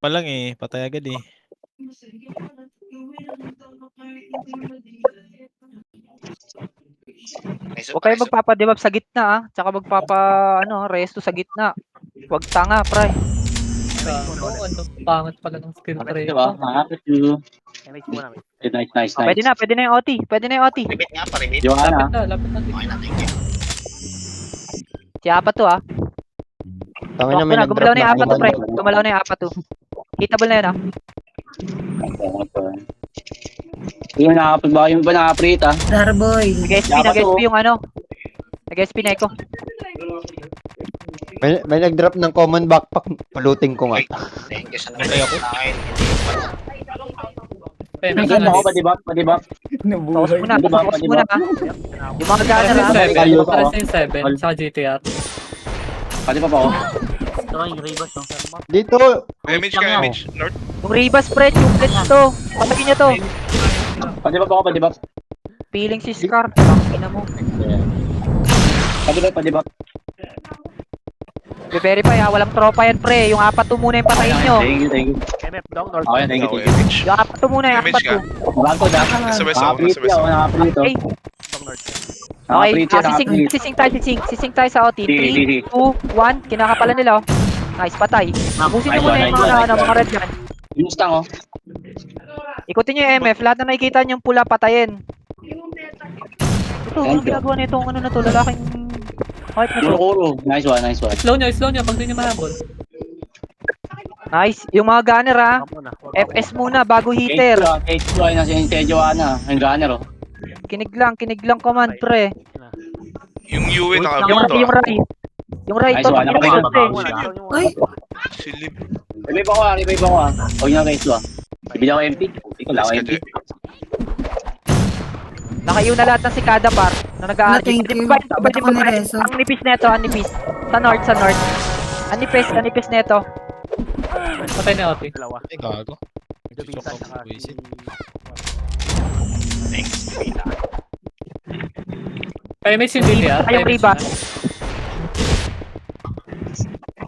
pa lang eh, patay agad eh. Huwag kayo magpapadewap sa gitna ah. Tsaka resto sa gitna. Huwag tanga, pre. Ano, pangit pala ng skill tray Diba? ko. Happy to. Damage muna, mate. Nice. Pwede na yung OT. Pwede na yung OT. Limit nga pa, limit. Joanna. Lapit na. Okay na, thank you. Si apat to ah. Tangin na may Gumalaw nag-drop na yung apat to, pre. na. Gumalaw na yung apat to. Hitable na yun ah. Yung nakapagbawa yung ba nakaprita? Darboy. Nag-SP yung ano. Nag-SP na ako. May nag-drop ng common backpack. Paluting ko nga. Thank you sa Patay ako. Nagyan ako, padibak. Focus muna. Focus muna ah. Yung mga gana na. Para sa 7, sa GTR. Pati pa ako. Dito! Image ka, image. North. Yung Rebus, pre. Chuplets to. Patagin niya to. Pati pa ako, padibak. Feeling si Scar. Tangina mo. Padibak. Be-verify ah. Walang tropa yan, pre. Yung apat to muna yung patayin nyo. Thank you. MF down, north. Okay, thank Ikaw, you. image. Yung apat to muna. Yung Image apat to. Mabahan ko na. Nasa west ako, nasa west ako. Nakaprito. Okay. Down, north. Okay, sising tayo sa OT. 3, 2, 1, kinakapalan nila oh. Nice, patay. Busin nyo muna yung mga red gun. Yung Mustang oh. Ikutin nyo yung MF, lahat na nakikita nyo yung pula, patayin. Ito, ano ginagawa na itong ano na to, lalaking height na to. Kuro. Nice one. Slow nyo, pag di nyo mahabol. Nice, yung mga gunner ah. Huwag muna. FS muna, bago heater. H2 ay nasa yung Joanna. Yung gunner oh. Kinig lang command pre. Yung UE Yung naka-mute yung ah. Rai. Yung Rai Nice to, one, kinakapalan pre. Ay, Silip. Revive ako ah. Huwag niya H2 ah. Bigyan ko MP. Ikaw lang ako MP. Nakayo na lahat ng sikada par na nag-aarki. Thank you. Pwede Ba't ako ba? nareso? Ang nipis neto, ang nipis. Sa north. Ang nipis neto. Patay na OT. Dalawa. Ay, gago. Dubita, tsaka Visit. Thanks. Kaya may yung GTR. Yung Rebus.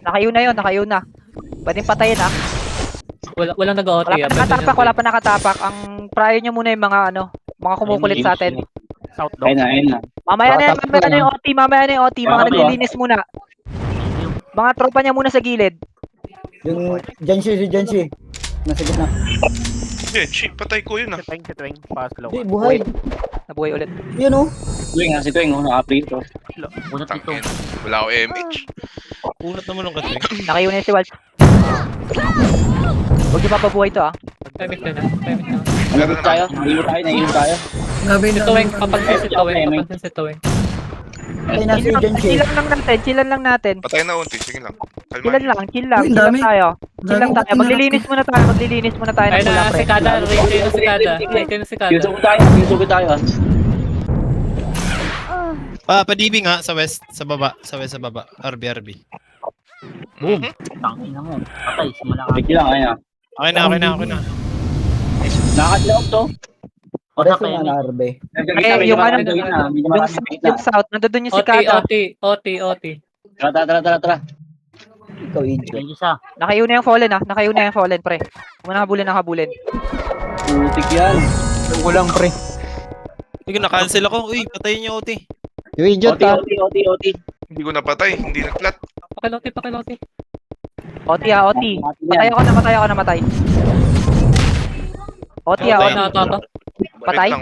Nakayo na. Pwedeng patayin ah. Walang nag-OT. Wala pa nakatapak. Ang prior nyo muna yung mga kumukulit sa atin. South down. Ayun na. Mamaya na yung OT. Mga naglilinis muna. Mga tropa niya muna sa gilid. Yung Genshi. Nasa gitna. Genshi, patay ko yun ah. Si Tweng. Pass low. buhay. Nabuhay ulit. Yun oh. Si Tuwing oh. Nakaprito. Tangin. Wala ako MH. Kunat naman ng kasi. Nakayo na si Walt. Huwag niyo papabuhay to ah. Timing na. Naiiwan tayo. gabi Si na. Tuwing, papansin si Tuwing. Ay, nasa Genshi. Chillan lang natin. Patay na unti, sige lang. Kalma. Chill lang Uy, dami. tayo. Chill lang tayo. Dami. Maglilinis muna tayo ng Ay pula na, pre. sikada. Rate na sikada. Yusugo tayo ah. Padibi nga sa west, sa baba. RB. Boom. Bigyan lang ayun ah. Okay na. Nakakadlock to. Reso nga na RB. Yung south, nandoon yung sikada. OT. Tara. Ikaw, Ijo. Nakayo na yung fallen pre. Huwag mo na habulin. Putik yan. Kulang pre. Hindi ko na-cancel ako. Uy, patayin niyo OT. Yung Ijo ta. OT. Hindi ko napatay, hindi nag-flat. Pakilote. OT. Patay ako namatay. OT. Wait lang.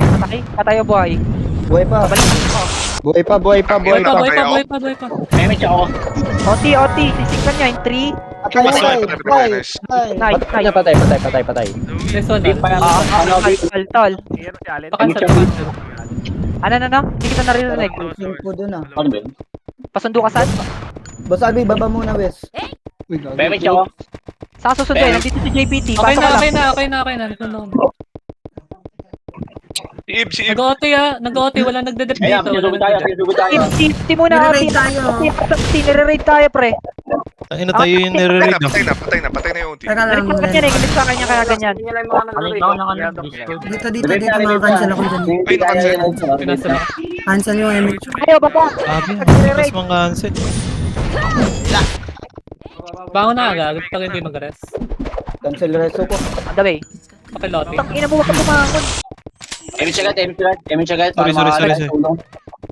Patay o buhay. Buhay pa. Buhay pa. Buhay pa. Damage ako. OT. Sisikpan niya in 3. Patay. Nice. Nice. Patay. Next one Tol. Ayan si Allen. Pakansel. Ano? Hindi kita naririnig. Info dun ah. Ano ba yun? Pasundo ka saan? Boss Albi, baba muna, Wes. Damage ako. Sa susunod nandito si JPT. Okay Pasok ka lang. na. Si Ib. Nag-OT, wala nagde-dep Ayun, dito. sinusugo tayo. Safety muna. Nire-raid tayo. Nire-raid tayo pre. Tangin na tayo yung nire-raid. Patay na yung unti. Teka lang. Ganyan eh. Galit sa kanya kaya ganyan. Dito mga cancel ako dyan. Ay, nakansel. Cancel yung MH. Ayaw, baba. Mas mga cancel. Bangon na agad, pag hindi mag-rest. Cancel reso ko. On the way. Pakilote. Tang ina mo, wag ka bumangon. Image agad. Sorry, sorry.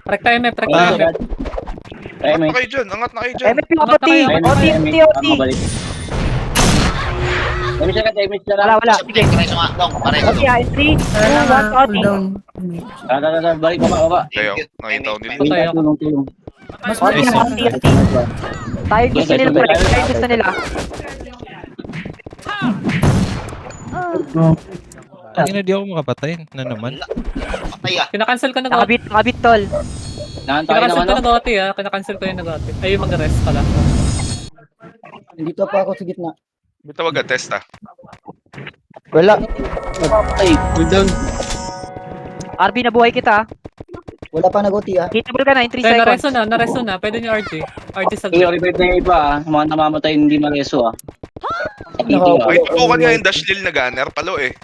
Rekta MF, rekta Ah. MF. Angat na kayo dyan, angat na kayo dyan. MF yung OT. OT. Image agad. Wala. Sige. OT ha, in 3, 2, 1, OT. Cooldown. Tara, balik, baba. Kayo, nakita ko nila. Patay ako. Tulong. Mas OT ha, OT. Tayo gusto nila, pre. Tayo gusto nila. Ang ina, di ako makapatay. Na naman. Kinakancel ko na go. Nakabit, tol. Naantay Kinakancel ko naman, na go ate ah. Kinakancel ko yung nag-ate. Ay, yung mag-rest pala. Dito pa ako sa gitna. Bitawag ka, test ah. Wala. Ay, Cooldown. RB, nabuhay kita. Wala pa nag-OT ah. Hitable ka na in 3 Kaya seconds. nareso na. Pwede niyo RG. RG sa yung revive na yung iba mga namamatay hindi mareso Dito Ay, tutukan nga yung dash lil na gunner, palo eh.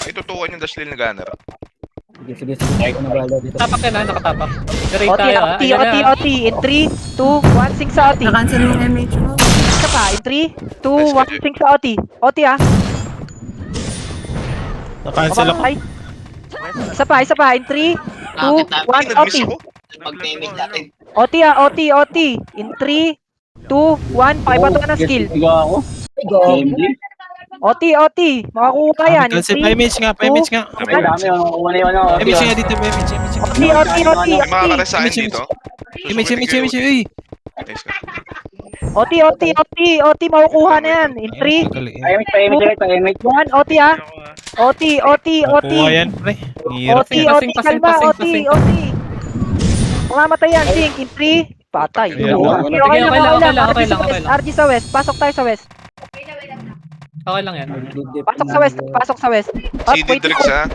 Ay, tutukan yung dash lil na gunner. Sige. Ako na bahala dito. Tapak yan ah, nakatapak. Garate OT, tayo ah. Ayan na. OT. In 3, 2, 1, sing sa OT. Nakancel yung MH mo. Isa pa, in 3, 2, 1, sing sa OT. OT ah. Nakancel ako. Ay. Isa pa, in 3, 2, 1, Ay, nag-miss OT. ako. OT ah, OT. In 3, 2, 1, pakibato ka ng skill. ako Go. OT. Makakuha yan. In Cancel. 3, Pa-image nga. ay dami umuna yun Image nga dito. Image. May mga karesahin dito. Image. Uy. Nice ka. OT, makukuha na yan. In 3, pa-image 1, OT ah. OT. Kuha yan, pre. Hirap. Pasing, Kalma, pasing. OT. Mamamatay yan, Sing. In 3, patay. Yeah. Okay lang. Okay lang. RG sa west. Pasok tayo sa west. Okay lang yan. Pasok sa west. Oh, CD wait. Drix ha.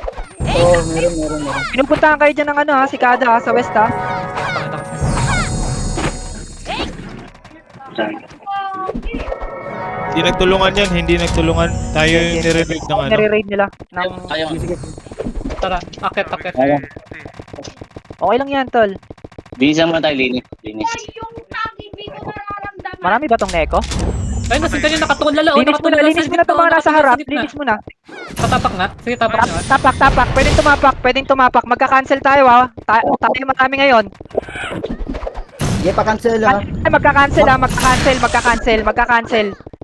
Oo, meron. Pinupuntahan kayo dyan ng si Kada sa west ha. Pakita ko sa'yo. Hindi nagtulungan. Tayo yung nire-read ng ano. Nire-raid nila. ayaw Tara, akit. Okay lang yan, tol. bilisan mo tayo linis Marami ba tong neko? Ayun, nasin kanina nakatukod lala. Linis mo na itong mga nasa harap. Linis mo na. Tatapak na. Sige, tapak na. Tapak. Pwedeng tumapak. Magka-cancel tayo ha. Tayo marami ngayon. Sige, pa-cancel ah. Ay, magka-cancel.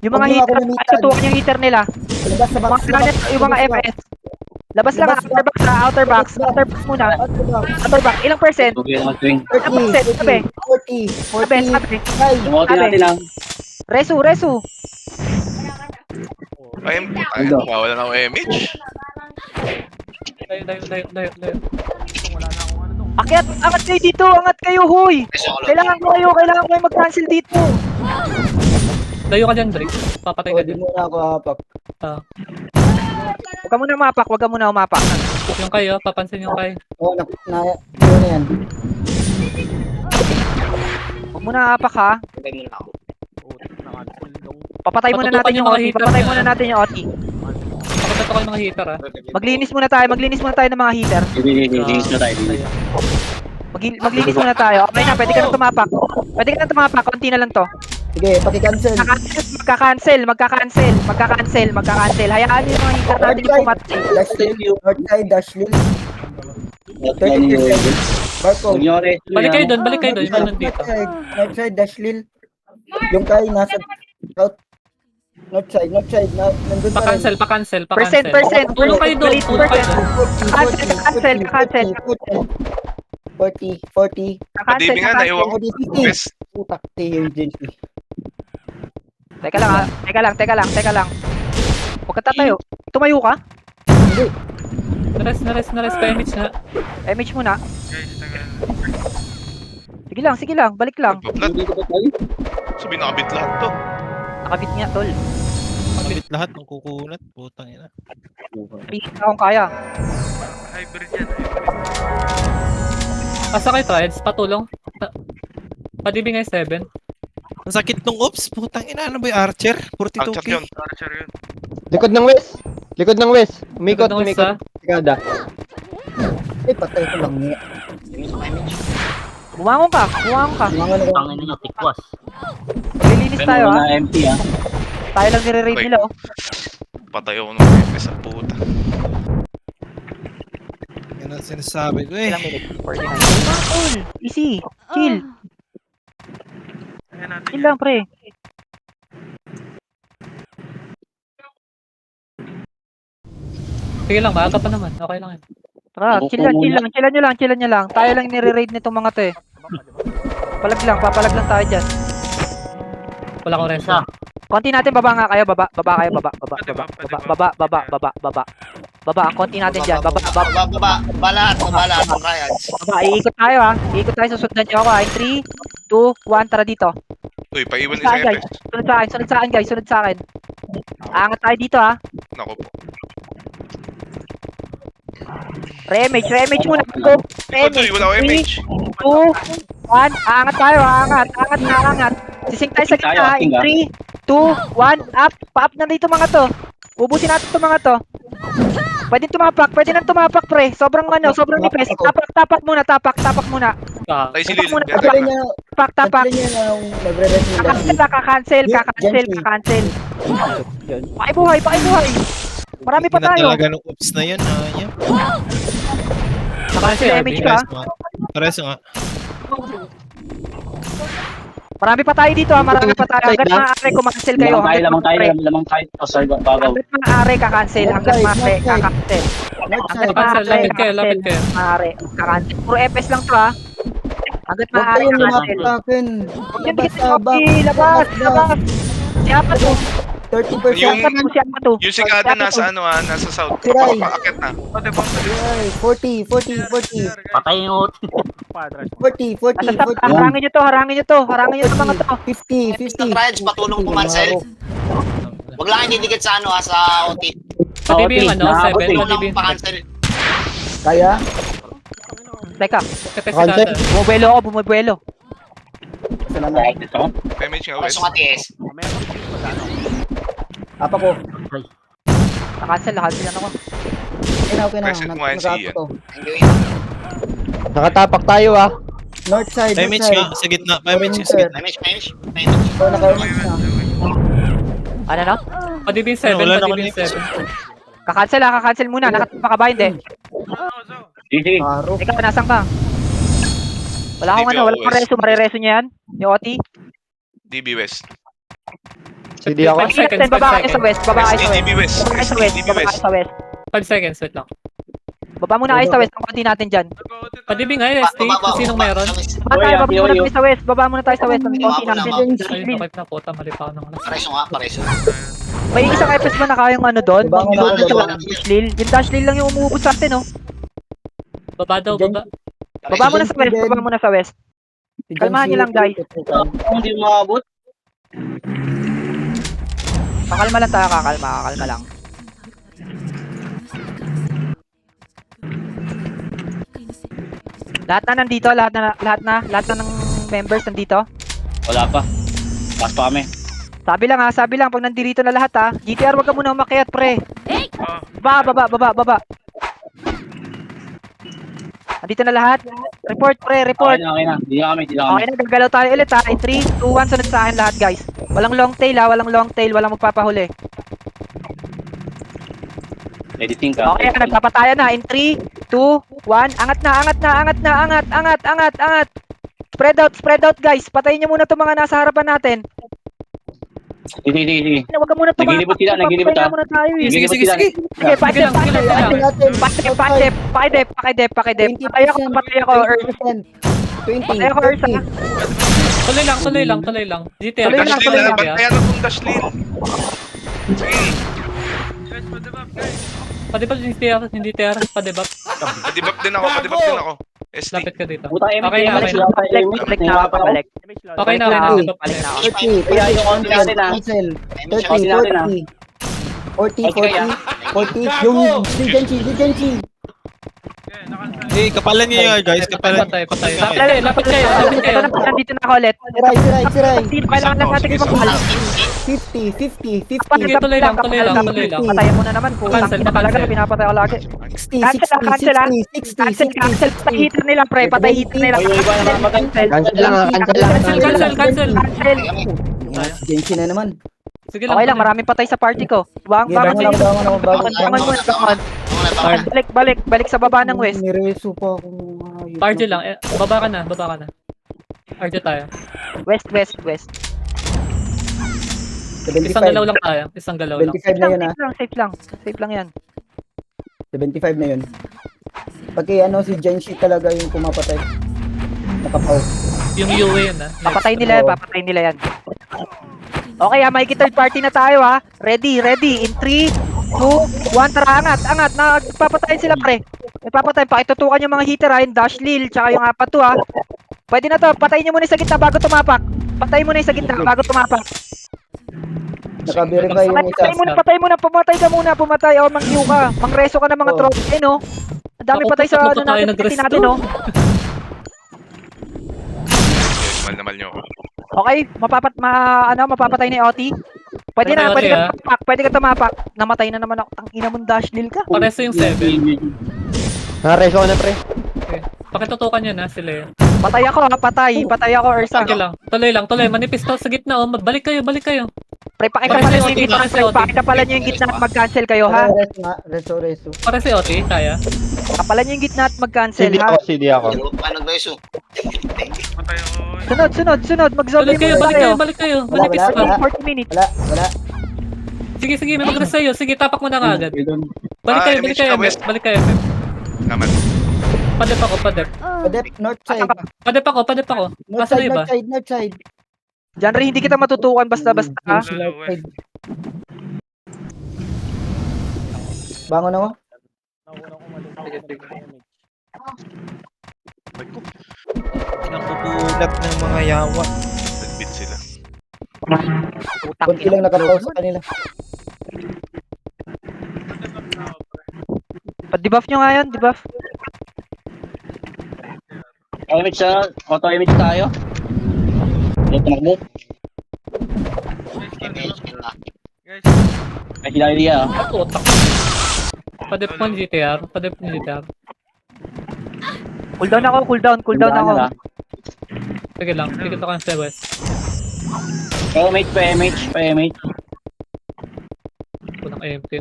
Yung mga Huwag mo heater, ako lumitan. tutukan yung heater nila. Labas sa box. Yung mga MS. Labas lang ang outer box muna. Outer box, ilang percent? bugyan ang swing 30, Sabi. 40, 40, Sabi. umuti natin lang Resu. Ay, wala na ako image. Dayo. Angat kayo dito, huy. Kailangan ko kayo mag-cancel dito. Dayo ka dyan, Drake. Papatay ka Di dyan. muna ako hapak. Huwag ka muna umapak. Yung kayo, papansin yung kayo. Oo, yun na yan. Huwag muna hapak ha. Papatay muna Patutukan natin yung yung mga OT. heater Papatay niya. muna natin yung OT. Pakatat ako yung mga heater ah. Maglinis muna tayo ng mga heater. linis na tayo Maglinis muna tayo. Okay na, pwede ka na tumapak. Konti na lang to. Sige, paki-cancel. Magka-cancel. Hayaan niyo yung mga heater natin yung pumatay. Northside, Dashlil. 30%. Barco. Balik kayo doon. Yung mga nandito. Northside, Dashlil. Yung kay nasa south. Northside. Nandun pa rin. Pa-cancel. Percent. Tulong kayo doon. 40. Padibi nga, naiwan ko. 50. West. Putak, emergency. Teka lang. Huwag ka tatayo. Tumayo ka. Nares. Pa-image na. Image muna. Sige lang. Balik lang. Nagpa-flat. Sabi nakabit lahat to. Nakabit niya, tol. Kabit lahat ng kukunat. Putang ina. Pihit na akong kaya. Asa kayo, Triads? Patulong. Padibing ay 7. Ang sakit nung ops. Putang ina. Ano ba yung Archer? 42k. Archer yun. Likod ng west. Umikot. Sa Sigada. Ay, patay ko lang niya. Bumangon ka. Mga Tangin nyo, tikwas. Maglilinis tayo ha. MP Tayo lang nire-raid Wait. nila, oh. Patay ako ng FPS sa puta. Yan ang sinasabi ko eh. Ilang minutes? 49. Cool. Easy. Chill. Chill lang, pre. Sige lang, maaga pa naman. Okay lang yan. Tara, chill lang, chill lang. Chillan nyo lang. Tayo lang nire-raid nitong mga to eh. Papalag lang tayo dyan. Wala akong rest. Konti natin, baba nga kayo. Baba kayo, baba. Baba, ang konti natin dyan. Baba. Balat, kaya. Baba, iikot tayo ha. Iikot tayo, susundan nyo ako ha. 3, 2, 1, tara dito. Uy, paiwan isa Guys, FPS. sunod sa akin guys, sunod sa akin. Angat tayo dito ha. Nako po. Remage muna. Go. Ikaw, Tuy, wala ko MH. 2, 1, angat tayo, angat. Sising tayo sa gitna, ha? In 3, 2, 1, up. Pa-up na dito mga to. Ubusin natin itong mga to. Pwede nang tumapak, pre. Sobrang nipis. Tapak muna. Ah, Tay si Lil. Muna, Yan. Tanggalin niya, Tapak. tanggalin niya yung nagre-rest nila. Kakancel. Pakibuhay. Marami pa Hindi na tayo. talaga nung oops na yun. Yan. Nakancel damage ka. Pares nga. Marami pa tayo dito ha. Hanggat maaari kumakancel kayo. Lamang tayo. Oh, sorry, babaw. Hanggat maaari kakancel. Kakancel. North Hanggat side. Cancel, lapit kayo. Maaari. Kakancel. Puro FS lang to ha. Hanggat Huwag maaari kayong kakancel. lumapit sa akin. Labas. Siapa to? 30%. Siapa to? Yung sigada nasa ano nasa south. Tiray. Papakakit na. Ay, 40. Patay yung 40. Harangin nyo to mga to. 50. Trials, patulong pumansel. Wag lang didikit sa sa OT. Pati yung 7. Tulong Pati yung pakansel. Kaya? Teka, Cancel. bumubuelo. Salamat. MH nga west. Pasok ATS. Apa ko. Nakancel na ako. Okay na. Reset mo, NC yan. Thank you. Nakatapak tayo North side. MH nga sa gitna. MH sa gitna. Damage. Ikaw naka-image na. Ano no? Pati yung 7. Wala na Pati ako yung 7. Kakancel muna. Nakatapa ka ba? Hindi. Sige. Paro. Ikaw, nasan ka? Wala akong reso. Marireso niya yan? Yung OT? DB west. Hindi ako. 5 seconds. Baba kayo sa west. DB west. DB west. 5 seconds, wait lang. Baba muna kayo sa west. Ang konti natin dyan. Pati nga yung ST, kung sinong meron. Baba muna tayo sa west. Ang konti natin. Ay, bakit na po, mali pa ako ng oras. Pareso. May isang FS ba na kayang ano doon? Baba Yung muna. Dashlil. Yung Dashlil lang yung umuubos sa atin, oh. Baba daw, baba. Baba muna sa west. Kalmahan niyo lang, guys. Hindi maabot. Kakalma lang tayo, kakalma lang. Lahat na nandito, lahat na ng members nandito. Wala pa. Pas pa kami. Sabi lang pag nandito na lahat ha. GTR, wag ka muna umakyat, pre. Baba. Nandito na lahat. Report, pre, report. Okay na. Hindi na kami. Okay na, gagalaw tayo ulit ha. In 3, 2, 1, sunod sa akin lahat, guys. Walang long tail, walang magpapahuli. Editing ka. Okay, nagpapatayan na. In 3, 2, 1, angat. Spread out, guys. Patayin nyo muna itong mga nasa harapan natin. Sige. Huwag ka muna tumakas. Nagilibot sila. Papatayin muna tayo eh. Sige. Sige, pakidep. Patay ako, Earth. 20. Patay ako, Earth, ha. Tuloy lang. GTR. Tuloy lang. Dashlil na. Bantayan na itong Dashlil. Sige. Padibab hindi TR. Padibab. Padibab din ako. ST. Lapit ka dito. Puta, Okay na. Balik na ako. Okay na. Balik na ako. 30. Kaya yung on natin Cancel. Cancel natin, 40. Yung Digenchi. Kapalan niyo yan guys. Kapalan. Patay. Lapit kayo. Nandito na ako ulit. Siray. Dito, kailangan lang natin ipapahal. 50. Tuloy lang. Patayin mo na naman. Cancel. Talaga, pinapatay ako lagi. 60. Cancel. Patay heater nila, pre. Patay heater nila. Cancel lang. Cancel. Cancel. Genshin na naman. Sige lang. Okay lang, tuloy. maraming patay sa party ko. Bangon Bangon din. ako, bangon. Balik sa baba ng west. Nireso pa ako. RJ lang. Baba ka na. RJ tayo. West. Isang galaw lang tayo. 75 na yun ah. Safe lang yan. 75 na yun. Pag si Genshi talaga yung pumapatay. Nakapaw. Yung UA yun Papatay nila yan. Okay makikita third party na tayo Ready. In 3, 2, 1, tara, angat. Nagpapatayin sila pre. Nagpapatay, pakitutukan yung mga hitter yung Dash Lil, tsaka yung apat to Pwede na to, patayin nyo muna yung sa gitna bago tumapak. Patayin muna yung sa gitna bago tumapak. Naka-verify yung isa. Patay muna, pumatay ka muna, o mang-Q ka. Mang-reso ka ng mga trophy, no? Ang dami Ako, patay sa tatlo tayo nag-resto. natin, no? Mal nyo ako. Okay, mapapatay ni OT. Pwede ka tumapak. Namatay na naman ako. Ang ina mong Dash Lil ka. Pareso yung 7. Naka-reso ko na pre. Okay. Pakitutukan niya na sila. Patay ako, Ursa. Sige lang. Tuloy. Manipis to sa gitna. Balik kayo. Pre, pakikapalan nyo yung gitna. Pakikapalan nyo yung gitna at mag-cancel kayo, ha? Reso. Para si Oti, kaya. Kapalan nyo yung gitna at mag-cancel, ha? CD ako. Paano nag-reso? Sunod. Mag-zombie Balik kayo. Manipis Wala. to. 40 minutes. Wala. Sige, may mag-rest sa'yo. Sige, tapak mo na agad. Balik kayo. Naman. Padep ako. Padep, north side. Padep ako. Pasa na iba. North side. Diyan rin, hindi kita matutukan basta-basta, ha? North side. Bangon ako. Nakubulat ng mga yawa. Nag-beat sila. Kunti lang nakapaw sa kanila. Pa-debuff nyo nga yun, debuff. Auto-image tayo. Ito tumakbo. Ay, sila idea Padep mo yung GTR. Cooldown ako. Sige lang. Sige to sa west. PMH. Unang AMT.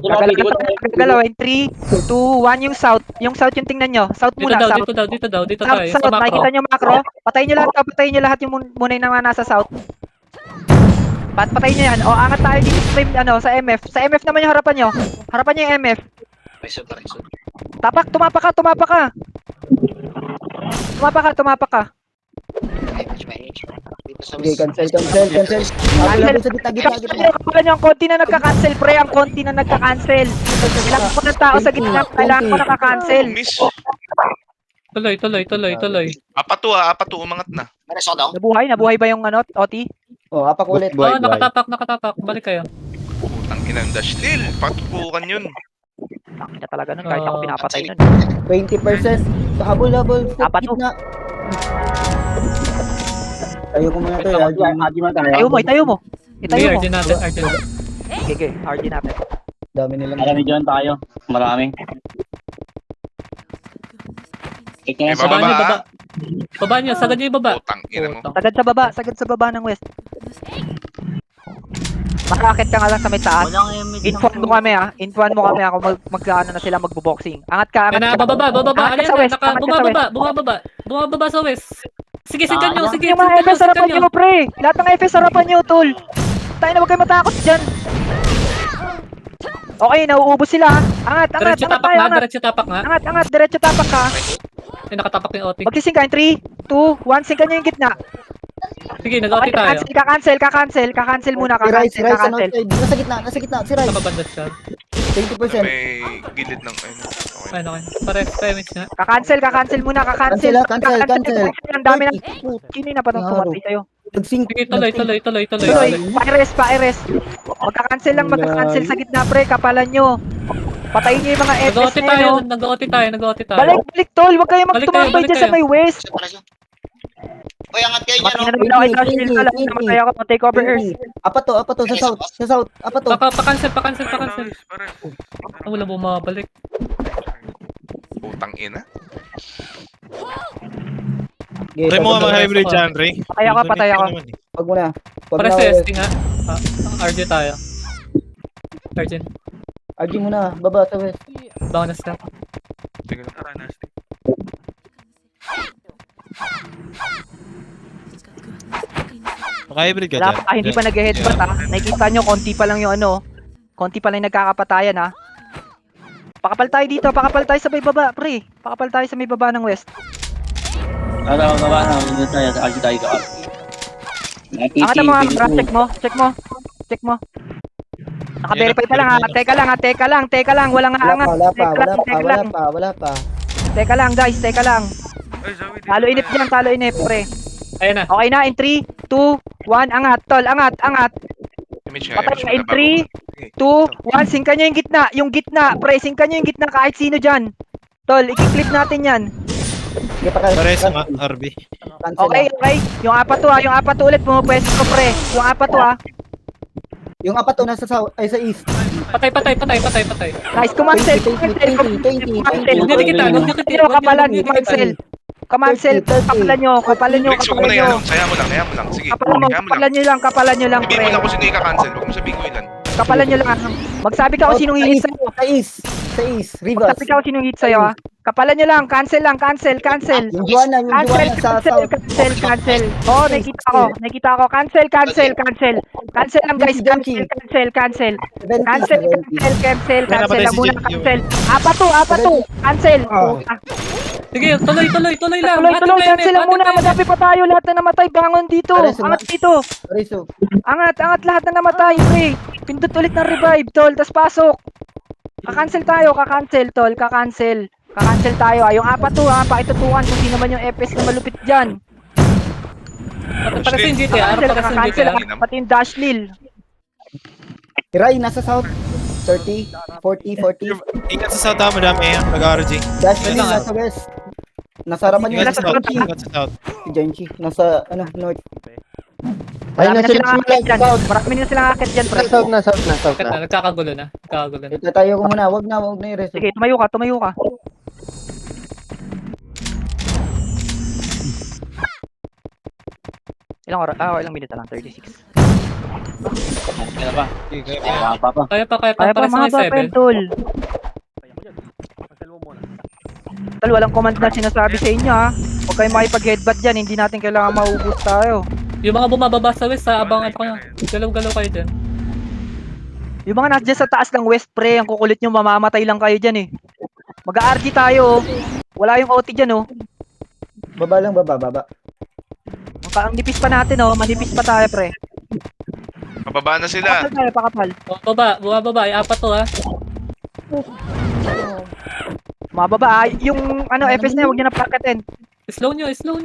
Gagalaw, 3, 2, 1 yung south. Yung south yung tingnan nyo. South muna, south. Dito tayo. Sa South, macro. makikita nyo macro. Patayin nyo lahat yung muna yung nasa south. Patayin nyo yan. O, angat tayo dito sa MF. Sa MF naman yung harapan nyo. Harapan nyo yung MF. Reso. Tapak, tumapak ka. Tumapak ka. Okay, cancel. Nabi sa gitna. Kapalan nyo, ang konti na nagka-cancel, pre. Ang konti na nagka-cancel. Kailangan ko ng tao sa gitna. Kailangan ko nakaka-cancel. Miss. Tuloy. Apat to, umangat na. Reso daw. Nabuhay ba yung OT? Oh, apak ulit. Nakatapak. Balik kayo. Putang inang Dash Lil. Patutukan yun. Takina talaga nun, kahit ako pinapatay nun. 20%. Habol. Apat to. Gitna. Tayo ko muna to. Itayo mo. RJ natin. Okay, RG natin. Dami nilang. Marami dyan tayo. Marami. May bababa. Baba niyo. Sagad niyo yung baba. Putang ina mo. Sagad sa baba ng west. Makakit ka nga lang sa may taas. Infuan mo kami ako magkaano na sila magbo-boxing. Angat ka. Bababa. Angat ka sa west. Bumababa sa west. Sige, sigan nyo. Sige, yung mga FS harapan nyo, pre. Lahat ng FS harapan nyo, tol. Tayo na, huwag kayo matakot dyan. Okay, nauubos sila. Angat. Diretso tapak nga. Angat. Diretso tapak ka. Ay, nakatapak yung OT. Magsising ka. 3, 2, 1. Singkan nyo yung gitna. Sige, nag-OT tayo. Kakancel muna. Si Rai sa north side. Nasa gitna. Si Rai. Nakabanda siya. 20%. May gilid ng ano. Okay. Okay. Pares, PMH nga. Kakancel muna. Cancel. Ang dami ng kini na pa itong tumatay sa'yo. Nag-sync. Sige, tuloy. Pa-arrest. Magka-cancel sa gitna, pre. Kapalan nyo. Patayin nyo yung mga FS na yun. Nag-OT tayo. Balik, tol. Huwag kayo magtumambay dyan sa may west. Uy, angat kayo Matay dyan, na naman ako kay Dash Hill ka lang. Namatay ako. Take over Earth. Apat to. Sa south. Apat to. Pa-cancel. Wala bumabalik. Putang ina. Okay, Try mo pag- nga mag-hybrid dyan, Ray. Patay ako, patay ako. Wag mo na. Wag Para na. sa ST nga. RJ tayo. Arjun, RG mo na. Baba sa west. baka na stop. Sige lang. Mag-hybrid ka Wala dyan. pa, hindi pa nag-headbutt ha. Nakikita nyo, konti pa lang yung ano. Konti pa lang yung nagkakapatayan ha. Pakapal tayo dito, pakapal tayo sa may baba, pre. Pakapal tayo sa may baba ng west. Baba na. Hindi tayo. Argy tayo ka. Angat ang mga bra, check mo. Naka-verify ka lang ha. Teka lang, walang aangat. Wala pa. Teka lang guys, teka lang. Talo inip, pre. Ayan na. Okay na, in 3, 2, 1, angat, tol, angat. Image Patay na, in 3, 2, 1, singka nyo yung gitna, pre, singka nyo yung gitna kahit sino dyan. Tol, i-clip natin yan. Pares nga, RB. Okay. Yung apat to ulit, pumapwesto ko, pre. Yung apat to ha. Yung apat to nasa south, ay sa east. Patay. Nice, kumansel. Huwag niyo dikitan, huwag niyo dikitan. Kapalan, kumansel. Kumansel, kapalan nyo. Flex, huwag mo na yan. Saya mo lang. Sige. Kapalan nyo lang, Sabihin pre. mo lang kung sino i-cancel. Huwag mo sabihin ko ilan. Kapalan nyo lang. Magsabi ka kung sinong hihit sa'yo. Sa east. Rivers. Magsabi ka kung sinong hihit sa'yo ha. Kapalan nyo lang, cancel. Yung Juana sa south. Cancel. Oo, nakita ko. Cancel lang guys, cancel. Cancel lang muna, cancel. Apat to. Cancel. Sige, tuloy lang. Tuloy, cancel lang muna. Madami pa tayo, lahat na namatay. Bangon dito. Angat dito. Riso. Angat lahat na namatay, pre. Pindot ulit ng revive, tol. Tas pasok. Kakancel tayo, tol. Kakancel tayo. Yung apat to ha, pakitutukan kung sino man yung FS na malupit dyan. Para sa GTR, Pati yung Dashlil. Ray, nasa south. 30, 40. Ingat sa south ha, madami yan. Mag-RG. Dashlin nasa west. Nasa harapan yung Ingat sa south. Ingat sa south. si Genchi. Nasa, north. Marami na silang akit dyan. Marami na silang akit dyan, pre. Nagkakagulo na. Itatayo ko muna. Wag na yung reso. Sige, tumayo ka. Ilang minute lang? 36. Kaya pa. Kaya pa. Kaya pa, Para sa mahaba pa 7. yun, tol. Cancel mo muna. Tol, walang command na sinasabi sa inyo ha. Huwag kayong makipag-headbutt dyan, hindi natin kailangan maubos tayo. Yung mga bumababa sa west, abangan ko na. Galaw-galaw kayo dyan. Yung mga nasa dyan sa taas ng west, pre, ang kukulit nyo, mamamatay lang kayo dyan eh. Mag-RG tayo, oh. Wala yung OT dyan, oh. Baba lang, baba. Ang nipis pa natin, oh. Manipis pa tayo, pre. Mababa na sila. Pakapal. Bumababa. Apat to ha. Mababa, ah. Yung, FS na yun, huwag nyo na pakatin. Slow nyo. Slow,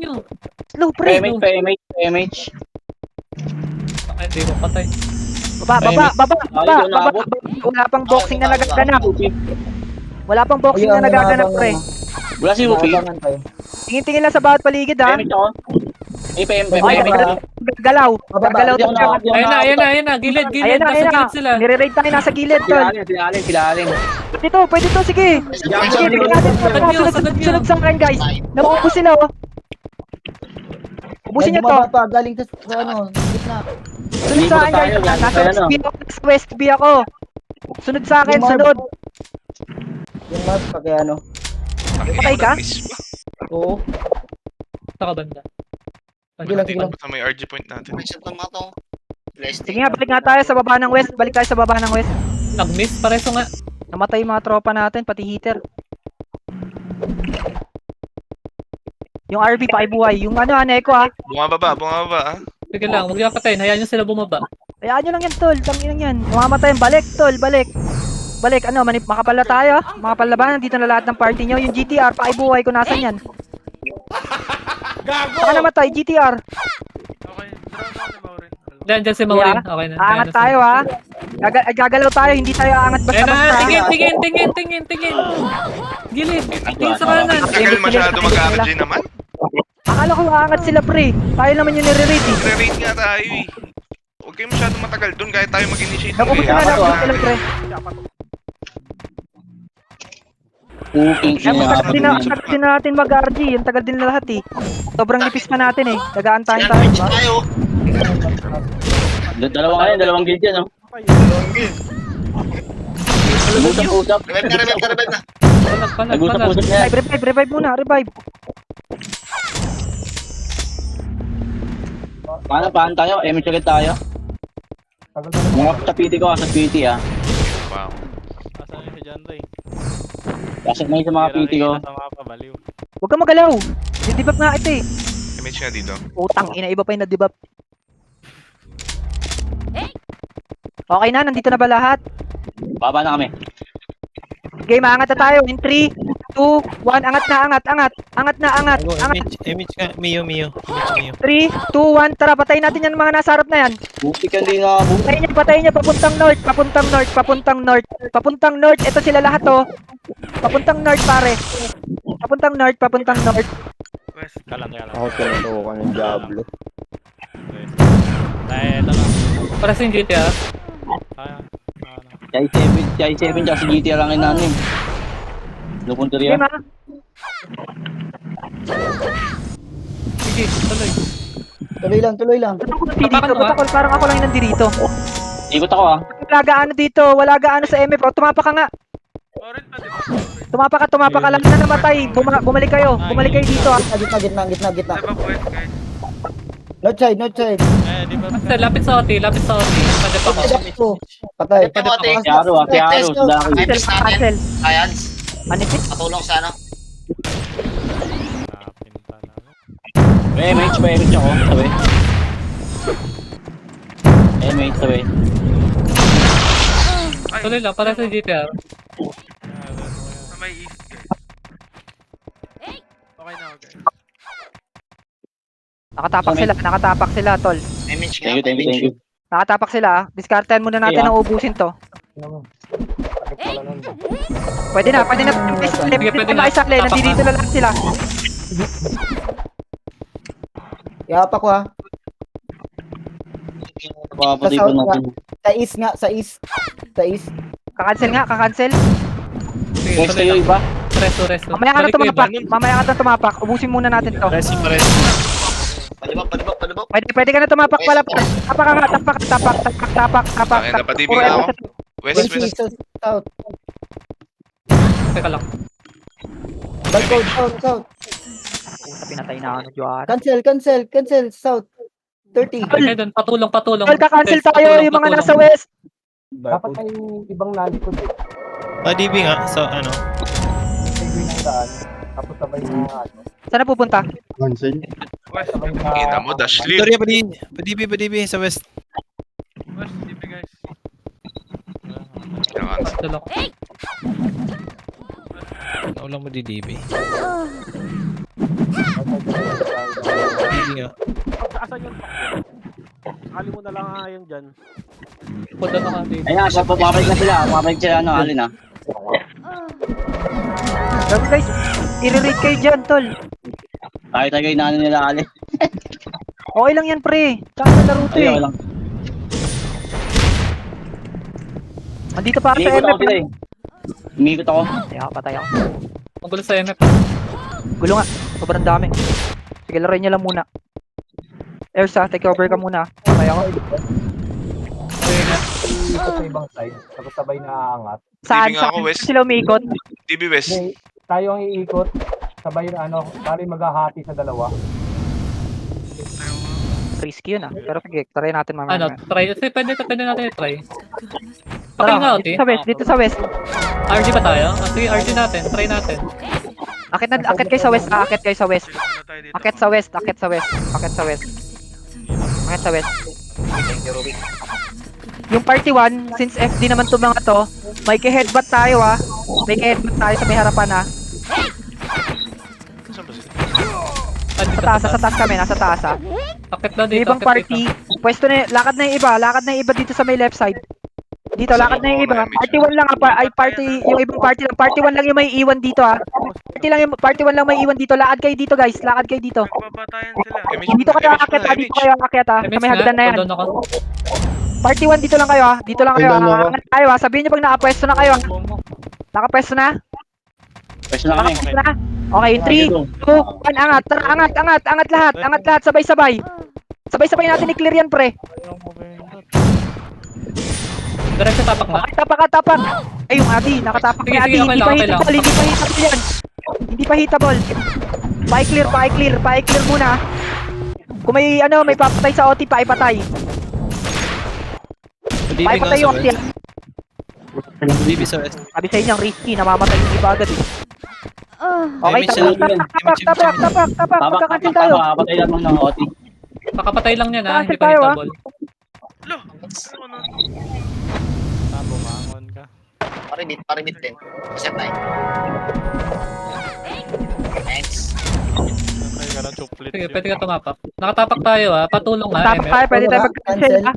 pre. PMH. Ay, hindi ko patay. Baba. Wala pang boxing na nagaganap. Pre. Wala si Rupi. Abangan tayo. Tingin-tingin lang sa bawat paligid, ha. PMH ako. PMH. Gagalaw. Ayun na. Gilid. Ayun Nasa na. gilid sila. Nire-raid tayo nasa gilid, tol. Sila alin. Pwede to, sige. Sige, bigyan natin to. Sunod sa akin, guys. Nakuubos sila, oh. Ubusin nyo to. Bumaba pa, galing sa gitna. Sunod sa akin, guys. Nasa West B ako. Sunod sa akin, sunod. Yung map pa kaya Patay ka? Oo. Saka banda. Sige lang. Sa may RG point natin. Reset ng mga to. Sige nga, balik nga tayo sa baba ng West. Nag-miss. Pareso nga. Namatay yung mga tropa natin, pati heater. Yung RB pakibuhay. Yung Neko ha. Bumababa ha. Sige lang. Huwag niyo patayin. Hayaan nyo sila bumaba. Hayaan nyo lang yan, tol. Tangin lang yan. Mamamatay yung balik, tol. Balik. Makapala tayo. Makapala ba? Nandito na lahat ng party nyo. Yung GTR, pakibuhay ko. Nasaan yan? Saka namatay, GTR. Dyan si Maureen. Okay na. Aangat tayo ha. Gagalaw tayo, hindi tayo aangat basta-basta. Tingin. Gilid. Tingin sa kanan. Tagal masyado mag-RG naman. Akala ko aangat sila, pre. Tayo naman yung nire-rate eh. Re-rate nga tayo eh. Huwag kayo masyado matagal doon kahit tayo mag-initiate. Naubos na lang sila, pre. Puking Kaya ina. matagal din natin mag-RG. Yung tagal din lahat eh. Sobrang nipis pa natin eh. Nagaantahin tayo, Sandwich diba? tayo. Dalawang guild yan, no? Usap-usap. Revive na. Panag. Nag-usap-usap na yan. Revive muna, revive. Paano tayo? Image ulit tayo. Mga sa PT ko, sa PT ah. Wow. Asan yung si John Ray? Kasi may sa mga PT ko. Sa mapa, baliw. Huwag kang magalaw. Didibap nga ito eh. Image nga dito. Utang ina, iba pa yung nadibap. Okay na, nandito na ba lahat? Baba na kami. Game, angat na tayo. In 3, 2, 1, angat na, angat. Angat. Image nga, Mio. Image Mio. 3, 2, 1, tara, patayin natin yan mga nasa harap na yan. Buti ka din nga. Patayin niya, papuntang north. Ito sila lahat oh. Papuntang north, pare. Papuntang north. Kalang. Ako tinutukan ng Diablo. Ito na. Para sa yung GTA. Chai 7 tsaka si GTA lang yung nanin. Lupunter yan. Game ah. Sige, tuloy. Tuloy lang. Parang ako lang yung nandito. Ikot ako ah. Wala gaano sa MF. Oh, tumapa ka nga. Tumapa ka. Lahat na namatay. Bumalik kayo dito ah. Gitna. North side. Basta, lapit sa OT. Pwede pa mo. Patay. Si Aro ah. Si Aro. Daki. Ipis natin. Cancel. Ayads. Anipit. Patulong sa ano. Mage ako. Sabi. Mage sabi. Tuloy lang, para sa GTA. May east guys. Okay na, okay. Nakatapak sila, tol. Image nga. Thank you. Nakatapak sila ah. Diskartehan muna natin Okay, na ubusin to. Pwede na. Sige, pwede na. Isang lane, nandito na lang sila. Yapa ko ha. Papatay ko natin. Sa east. Kakancel. Sige, Guys, tuloy kayo lang. iba? Resto. Mamaya ka na Balik tumapak. Ubusin muna natin to. Pares. Palibak. Pwede ka na tumapak pala. Tapak ka nga. Tapak. Ay, napadibig Puro ako. effort. West. South. Teka lang. Balcony, south. Pinatay na ako, Juan. Cancel. South. 30. Okay, doon. Patulong. Tol, kakancel tayo yung mga nasa west. Dapat may ibang nalikod. Padibi nga, so ano. Tapos sabay na Saan na pupunta? Ina mo, Dashlil. Victoria, padibi sa west. West, TV guys. Tulong. Naulang mo didibi. Dibi nga. Asan yun? Kali mo na lang yung dyan. Punta na ka dito. Ayun, papabalik na sila. Papabalik sila, ano, Alin ah. Sabi guys, i-rate kayo dyan, tol. Kahit tayo inaano nila, Alin. Okay lang yan, pre. Tsaka na laro to eh. Ayun lang. Andito pa ako sa Umikot ako MF. sila eh. Umikot ako. Patay ako. Ang gulo sa MF. Gulo nga. Sobrang dami. Sige, laruin nyo lang muna. Elsa, take over ka muna. Patay ako. sa ibang side. Tapos sabay na aangat. Saan? Leaving ako, Saan West. sila umikot? DB West. Tayo ang iikot. Sabay na bali maghahati sa dalawa. Risky yun ah. Pero sige, try natin mamaya. Ano, try. Pwede natin i-try. Okay Tara, nga, Oti. dito sa west. RG ba tayo? Sige, RG natin. Try natin. Akit kayo sa west. Akit kayo sa west. Akit sa west. Yung party 1, since FD naman to mga to, may ke-headbutt tayo ah. May ke-headbutt tayo sa may harapan ah. Sa taas kami, nasa taas ah. Akit na Yung dito. ibang party, pwesto na, lakad na yung iba dito sa may left side. Dito, lakad na yung iba. Party 1 lang ah, yung ibang party lang. Party 1 lang yung may iwan dito ah. Party 1 lang may iwan dito. Lakad kayo dito guys, lakad kayo dito. Nagbabatayan sila. Dito kayo akit ah, dito kayo akit ah. Sa may hagdan na yan. Doon ako. Party 1 dito lang kayo ah. Dito lang kayo ah. Angat tayo ah. Sabihin nyo pag nakapwesto na kayo ah. Nakapwesto na? Rest na kami. Angat na. Okay, 3, 2, 1, angat. Tara, angat lahat. Angat lahat, sabay-sabay. Sabay-sabay natin i-clear yan, pre. Diretso tapak na. Okay, tapak. Ay, yung Adi, nakatapak Sige, ni Adi. sige, Hindi okay pa lang. hitable yan. Hindi pa hitable. Pa-clear muna. Kung may may papatay sa OT, paipatay. Paipatay yung OT. Sabi sa inyo, risky, namamatay yung iba agad eh. Okay, tapak. Magkakancel tayo. Papatay lang ng OT. Makapatay lang yan ha, hindi Cancel tayo, pa hitable. Bumangon ka. Paribit din. Set na Thanks. Ay, ganun, chuplit Sige, yun. pwede ka tumapak. Nakatapak tayo ha, patulong ha, Tapak tayo, pwede tayo mag-cancel ha.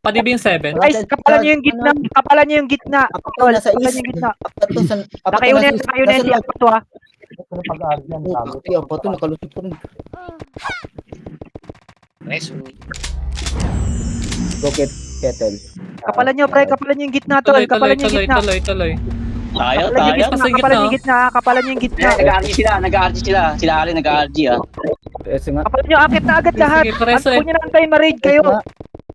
Padibing 7. Guys, kapalan nyo yung gitna. Kapalan nyo yung gitna. Tol, Nasa kapalan east. nyo yung gitna. Apat to sa... Nakayunin si Apato ha. Apat to, nakalusot ko rin. Nice. Rocket kettle. Kapalan nyo, pre. Kapalan nyo yung gitna, tol. Kapalan nyo yung gitna. Tuloy. Tayo. Kapalan nyo yung gitna. Kapalan nyo yung gitna. Nag-RG sila. Sila Ali nag-RG ah. Kasi nga. Kapalan nyo, akit na agad lahat. Sige, preso Huwag nyo na antayin ma-raid kayo.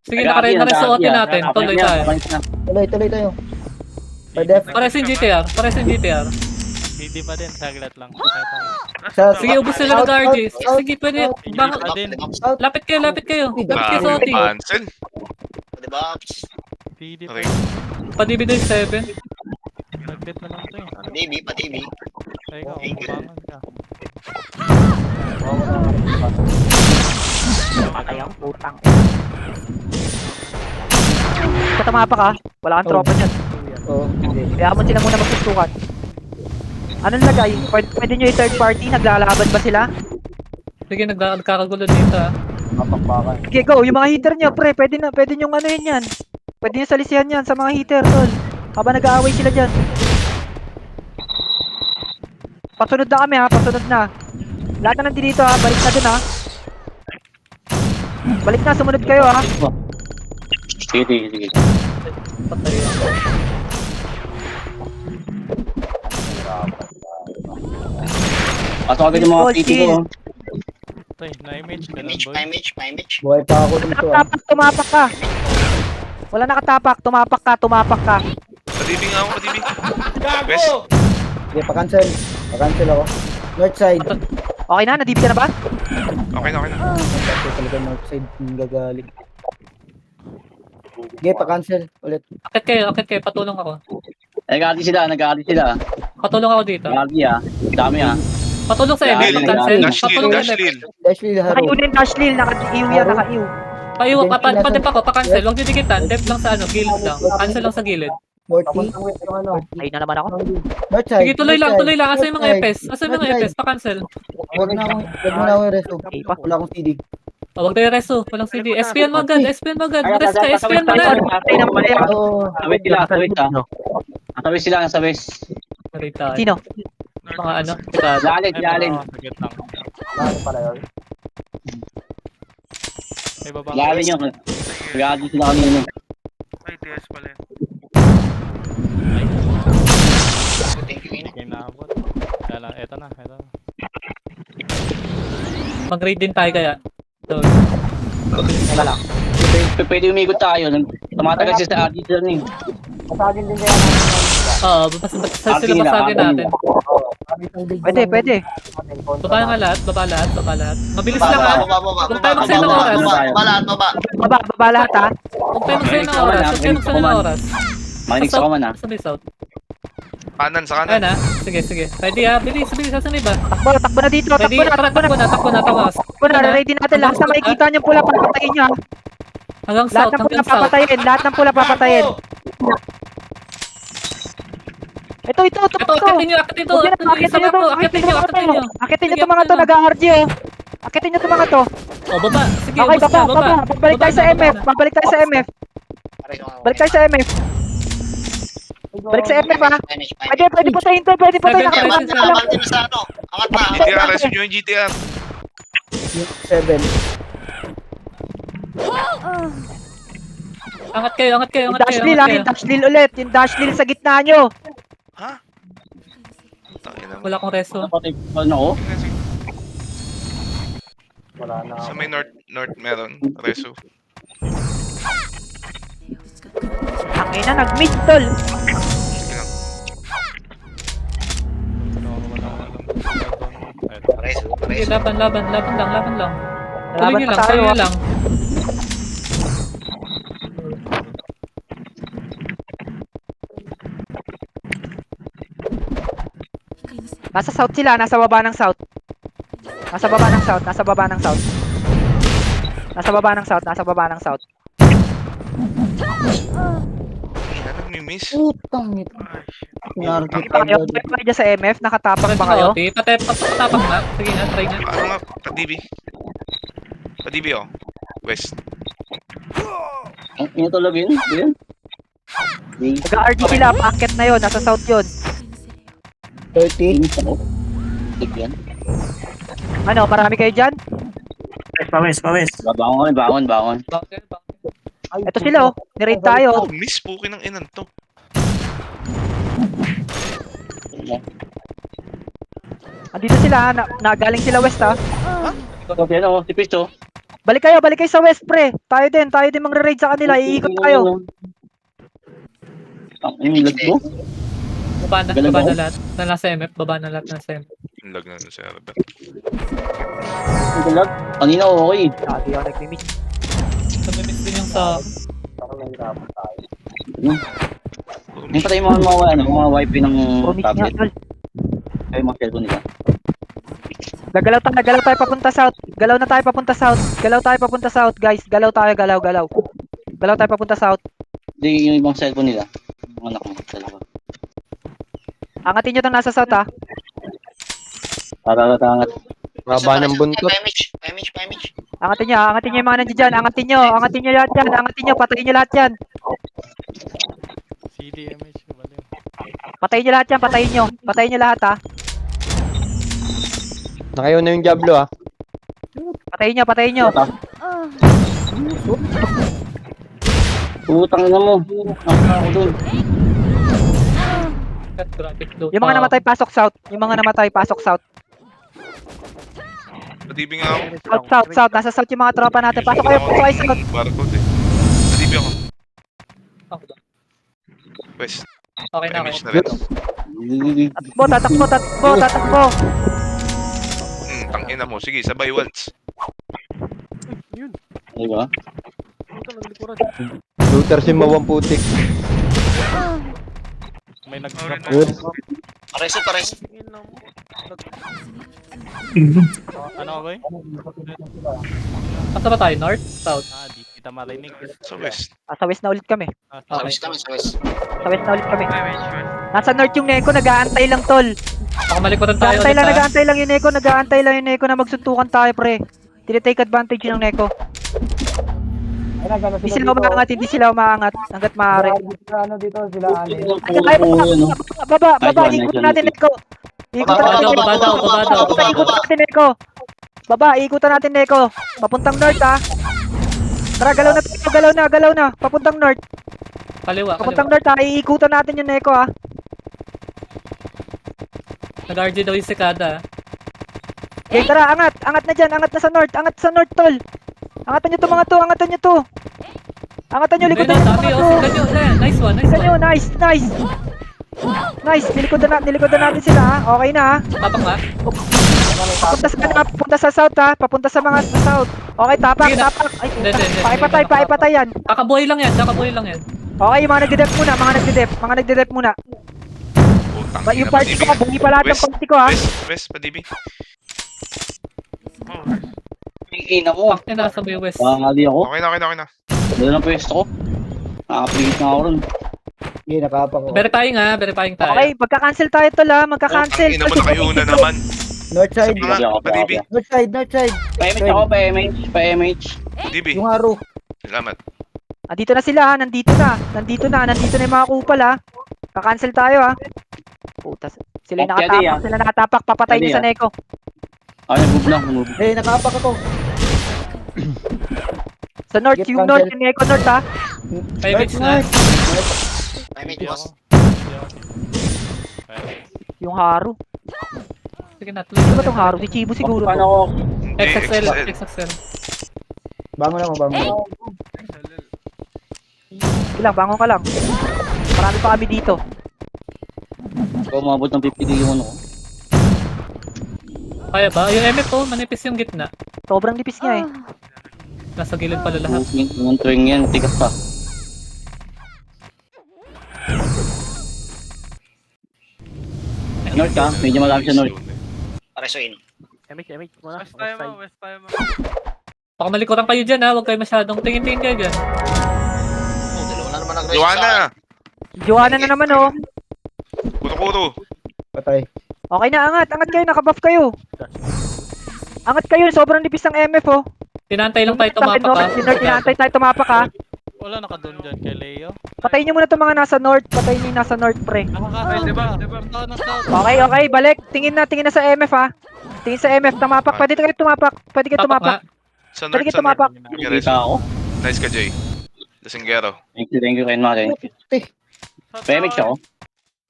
Sige, nakaresuotin natin. Tuloy tayo. Tuloy tayo. Padef. Pares yung GTR. Hindi pa din, saglit lang. Sige, ubus sila ng RG. Sige, pwede. Bang, din. Lapit kayo. Lapit kayo sa OT. Cancel. Diba? PD Okay. Padibi din 7. Saglit na lang to eh. Pati-TV. Ay, ikaw, bumangon ka. Patay ang putang. Katamapa ka. Wala kang tropa dyan. Oo. Kaya mo sila muna magsusukan. Anong lagay? Pwede nyo yung third party? Naglalaban ba sila? Sige, nagkakagulo dito ha. Okay, go. Yung mga hitter nyo, pre. Pwede nyo yan. Pwede nyo salisihan yan sa mga hitter, tol. Habang nag-aaway sila dyan. Pasunod na kami ha. Pasunod na. Lahat na nandito dito ha. Balik na dun ha. Balik na. Sumunod kayo ha. Sige. Pasok agad yung mga Gold PT ko. kill. Tay, na-image ka lang, boy. Pa-image. Buhay pa ako dito. Nakatapak, tumapak ka. Wala nakatapak. Tumapak ka. Kadibing ako, kadibing. West. Sige, pa-cancel. Pa-cancel ako. North side. Okay na? Nadibig ka na ba? Okay na. Ito talaga north side. Yung gagaling. Sige, pa-cancel. Ulit. Akit kayo. Patulong ako. Nag-RG sila. Patulong ako dito. RG ah. Dami ah. Patulong sa MF. Cancel. Patulong sa MF. Dashlil. Dashlil, haro. Naka-iw na yung Dashlil. Naka-iw yan. Naka-iw. Paiwa, padip ako. Pa-cancel. Huwag didikitan. Dep lang sa gilid lang. Cancel lang sa gilid. 40. Ayun na naman ako. North side. Sige, tuloy lang. Asa yung mga North FS? Asa yung mga FS? Pa-cancel. Huwag na akong resto. Okay pa. Wala akong CD. Huwag tayo reso. Walang CD. SPN mo agad. Rest ka. SPN mo agad. Patay na pala yan. Oo. Tawid sila nasa west. Marita. Sino? Mga ano? Tikado. Lalin. Saglit lang. May baba. Lalin yun. Nag-RG sila kanina. Ay, TS pala yun. Thank you, Hindi kayo naabot. Kaya lang, eto na. Mag-raid din tayo kaya. So, Pwede umikot tayo. Tumatagal siya sa RG sila ni. oo, sila basagin natin. Pwede. Baba nga lahat. Mabilis lang ha. Huwag tayo magsayang ng oras. Baba lahat ha. Huwag tayo magsayang ng oras. Makinig sa kaman ah. Sa south. Kanan, sa Ayan kanan. ha. Sige. Ready ha. Bilis. Saan iba? Takbo na dito. Ready? Takbo na. Takbo na. Ready natin. Lahat na makikita nyo pula. Papatayin nyo ha. Hanggang Lahat south. ng pula papatayin. Lahat ng pula papatayin. Ito. Akitin nyo. Akitin nyo. Akitin nyo itong mga to. Nag-RG oh. Akitin nyo itong mga to. O, baba. Sige, Okay, ubos na, baba. Babalik tayo sa MF. Balik sa MF ha. Pwede patayin to. Pwede patayin. Seven, Nakapagod na lang. Angat na sa ano. Angat na. GTR, resume nyo yung GTR. 7. Angat kayo. Yung Dashlil ulit. Yung Dashlil sa gitna nyo. Ha? Tangina mo. Wala akong reso. Napatay ano ko? Sige. Wala na. Sa may north meron. Reso. Ang ina, nag-mid, tol. Sige lang. Pares, Sige, pares. laban lang. Tuloy Laban nyo pa lang, tayo, tuloy nyo ah. lang. Nasa south sila, nasa baba ng south. Nasa baba ng south, nasa baba ng south. Nasa baba ng south, nasa baba ng south. Ina, nagmi-miss. Putang ito. Narito Hindi pa kayo, kayo kayo dyan sa MF, nakatapak ba kayo? Okay, patapak na. Sige nga, try nga. Ano nga? Pa-DB. Pa-DB oh. West. Ang ina talaga yun. Yun. Nag-RD sila, paakyat na yun, nasa south yun. 30. Inis ako. Tig yan. Ano, marami kayo dyan? Bangon. Bunker. Ito sila oh, niraid tayo. Oh, miss puki ng inan to. Andito sila, nagaling sila west ha. So, yan ako. Si Pisto. Balik kayo sa west pre. Tayo din magre-raid sa kanila, iikot tayo. Ang inilag mo. Baba Galing na ako. lahat. Na nasa MF, baba na lahat nasa MF. Yung lag na ng server. Ang inilag. Kanina okay. Sabi ako nag-miss. Nami-miss din yung sa... Yung patay yung mga wifi ng Promise nga tablet. tol. Ay, mga cellphone nila. Galaw tayo papunta south. Galaw tayo papunta south guys. Galaw tayo. Galaw tayo papunta south. Hindi, yung ibang cellphone nila. Yung anak mo, cellphone. Angatin nyo tong nasa south ha. Tatatangat. Baba ng buntot. Pamage. Angatin nyo yung mga nandiyan dyan. Angatin nyo lahat yan. Patayin nyo lahat yan. CDMH, baliw. Patayin nyo lahat ha. Nakayaw na yung Diablo ah. Patayin nyo. Utang na mo. Ang ako dun. Graphic low. Yung mga namatay pasok south. Pa-DB nga ako. South. Nasa south yung mga tropa natin. Pasok kayo south. Barcode eh. Pa-DB ako. West. Okay na, Pa-image okay. na rin. Tatakbo. Tangina mo. Sige, sabay once. Diba? Ito, naglikuran. Luther si Mawang putik. May Pares. Ano ba eh? Asa ba tayo? North? South? Di kita marinig. Sa west. Sa west na ulit kami. Sa west kami, sa west. Nasa north yung Neko, nag-aantay lang tol. Baka malikutan tayo ulit ha. Nag-aantay lang yung Neko na magsuntukan tayo pre. Tinitake advantage ng Neko. Hindi sila umaangat hanggat maaari. Ano dito sila? Ay, baba, ikutan natin Neko. Ikutan natin Neko. Baba, ikutan natin Neko. Papuntang north ha. Tara, galaw na. Papuntang north. Kaliwa. North ha, iikutan natin yung Neko ha. Nag-RG daw yung sekada. Okay, tara, angat na dyan, angat sa north tol. Angatan nyo to. Likodan nyo. Dami, ganyo. Nice one. Nice, nilikodan natin sila ha. Okay na ha. Tapak nga. Papunta sa south ha. Papunta sa mga sa south. Okay, tapak. Ay, Hindi. pakipatay yan. Kakabuhay lang yan. Okay, mga nagde-dep muna. Utang Yung party ko, bungi pa lahat ng party ko ha. West, pa-DB. Ina mo. Ay, nasa may west. Pangali ako. Okay na. Doon ang pwesto ko. Nakapigit na ako ron. Hindi, nakapak ko. Verifying tayo. Okay, magka-cancel tayo tol ha. Magka-cancel. Ina mo nakayuna naman. North side. Sa mga pa-DB. North side. Pa-MH ako, pa-MH. DB. Yung araw. Salamat. Nandito na sila ha. Nandito na yung mga kupal ha. Ka-cancel tayo ha. Putas. Sila yung nakatapak. Papatay niyo sa Neko. Nag-move na. Eh, nakapak ako. Sa north, Get yung cancel. north, yung Neko north ha. Pamage na. Pamage boss. Yung Haru. Sige na, tuloy. Sino ba tong haro? Si Chibo siguro Paano to. ako? Hindi, XXL, XXL. XXL. Bangon ako, bangon ako. Sige lang, bangon ka lang. Marami pa kami dito. Ikaw umabot ng 50 yung ano ko. Kaya ba? Yung MF po, manipis yung gitna. Sobrang lipis niya eh. Nasa gilid pala lahat. Yung tuwing yan, tigas pa. North ka, medyo malapit sa north. Paresuin. MH muna. West tayo mo, west tayo mo. Baka malikuran kayo dyan ha, huwag kayo masyadong tingin-tingin kayo dyan. Oh, dalawa na naman nag-raise sa Joanna! akin. Joanna na naman oh. Kuro-kuro. Patay. Okay na, angat kayo, nakabuff kayo. Angat kayo, sobrang lipis ng MF oh. Tinantay lang tayo tumapak ha. Tinantay tayo tumapak ha. Wala naka-doon dyan kay Leo. Patayin nyo muna itong mga nasa north. Patayin nyo yung nasa north pre. Nakaka-ay, diba? Okay, balik. Tingin na sa MF ha. Tingin sa MF, tumapak. Pwede kayo tumapak. Pwede kayo Tapak nga. tumapak. Sa Pwede north, kayo sa north. tumapak. Kita ako. Nice ka, Jay. Lasinggero. Thank you kayo mga kayo. Pemix ako.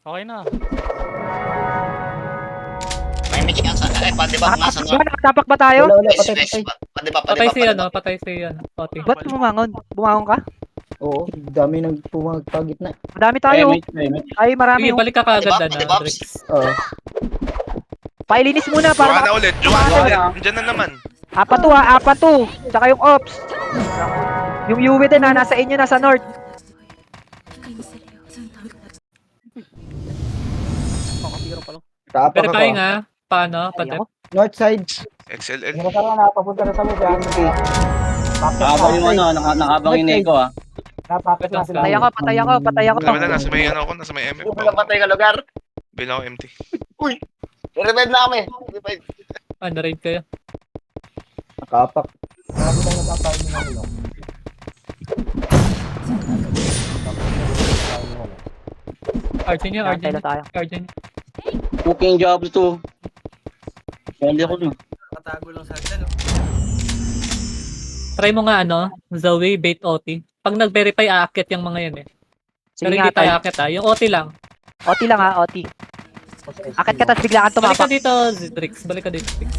Okay na. May mitch yan sa pati ba nasa north? Nakatapak ba tayo? Wala, West, patay, west. patay. Pati ba, Patay si ano, patay si ano. Poti. Ba't bumangon? Bumangon ka? Oo, dami nang pumagpagit na. Madami tayo. Pemix. Ay, marami. Sige, oh. balik ka kagad Diba? na, Diba? Drix. Oo. Pailinis muna para Joanna ulit. Joanna ulit. Diyan na naman. apat to. Tsaka yung ops. Yung UV din ha, nasa inyo, nasa north. Tapak ako. Verifying ha. Paano? Ay, ako. North side. XLL. Napapunta na sa mo. Nakabang yung ano, nakabang yung Neko ah. Patay ako. Wala, nasa may ano ako, nasa may MF. Wala patay ka lugar. Bilang ako empty. I-revive na kami. Ah, na-raid kayo. Nakapak. Arjun nyo, Arjun Nantay nyo. na tayo. Arjun nyo. Cooking job to. Pwede ako no. Try mo nga ano, Zoe, bait OT. Pag nag-verify, aakyat yung mga yan eh. Sige Pero nga hindi tayo tayo. aakyat ha. Yung OT lang. OT lang ha, OT. Akit ka tas bigla kang Balik ka tumapak. dito, Drix. Balik ka dito, Drix.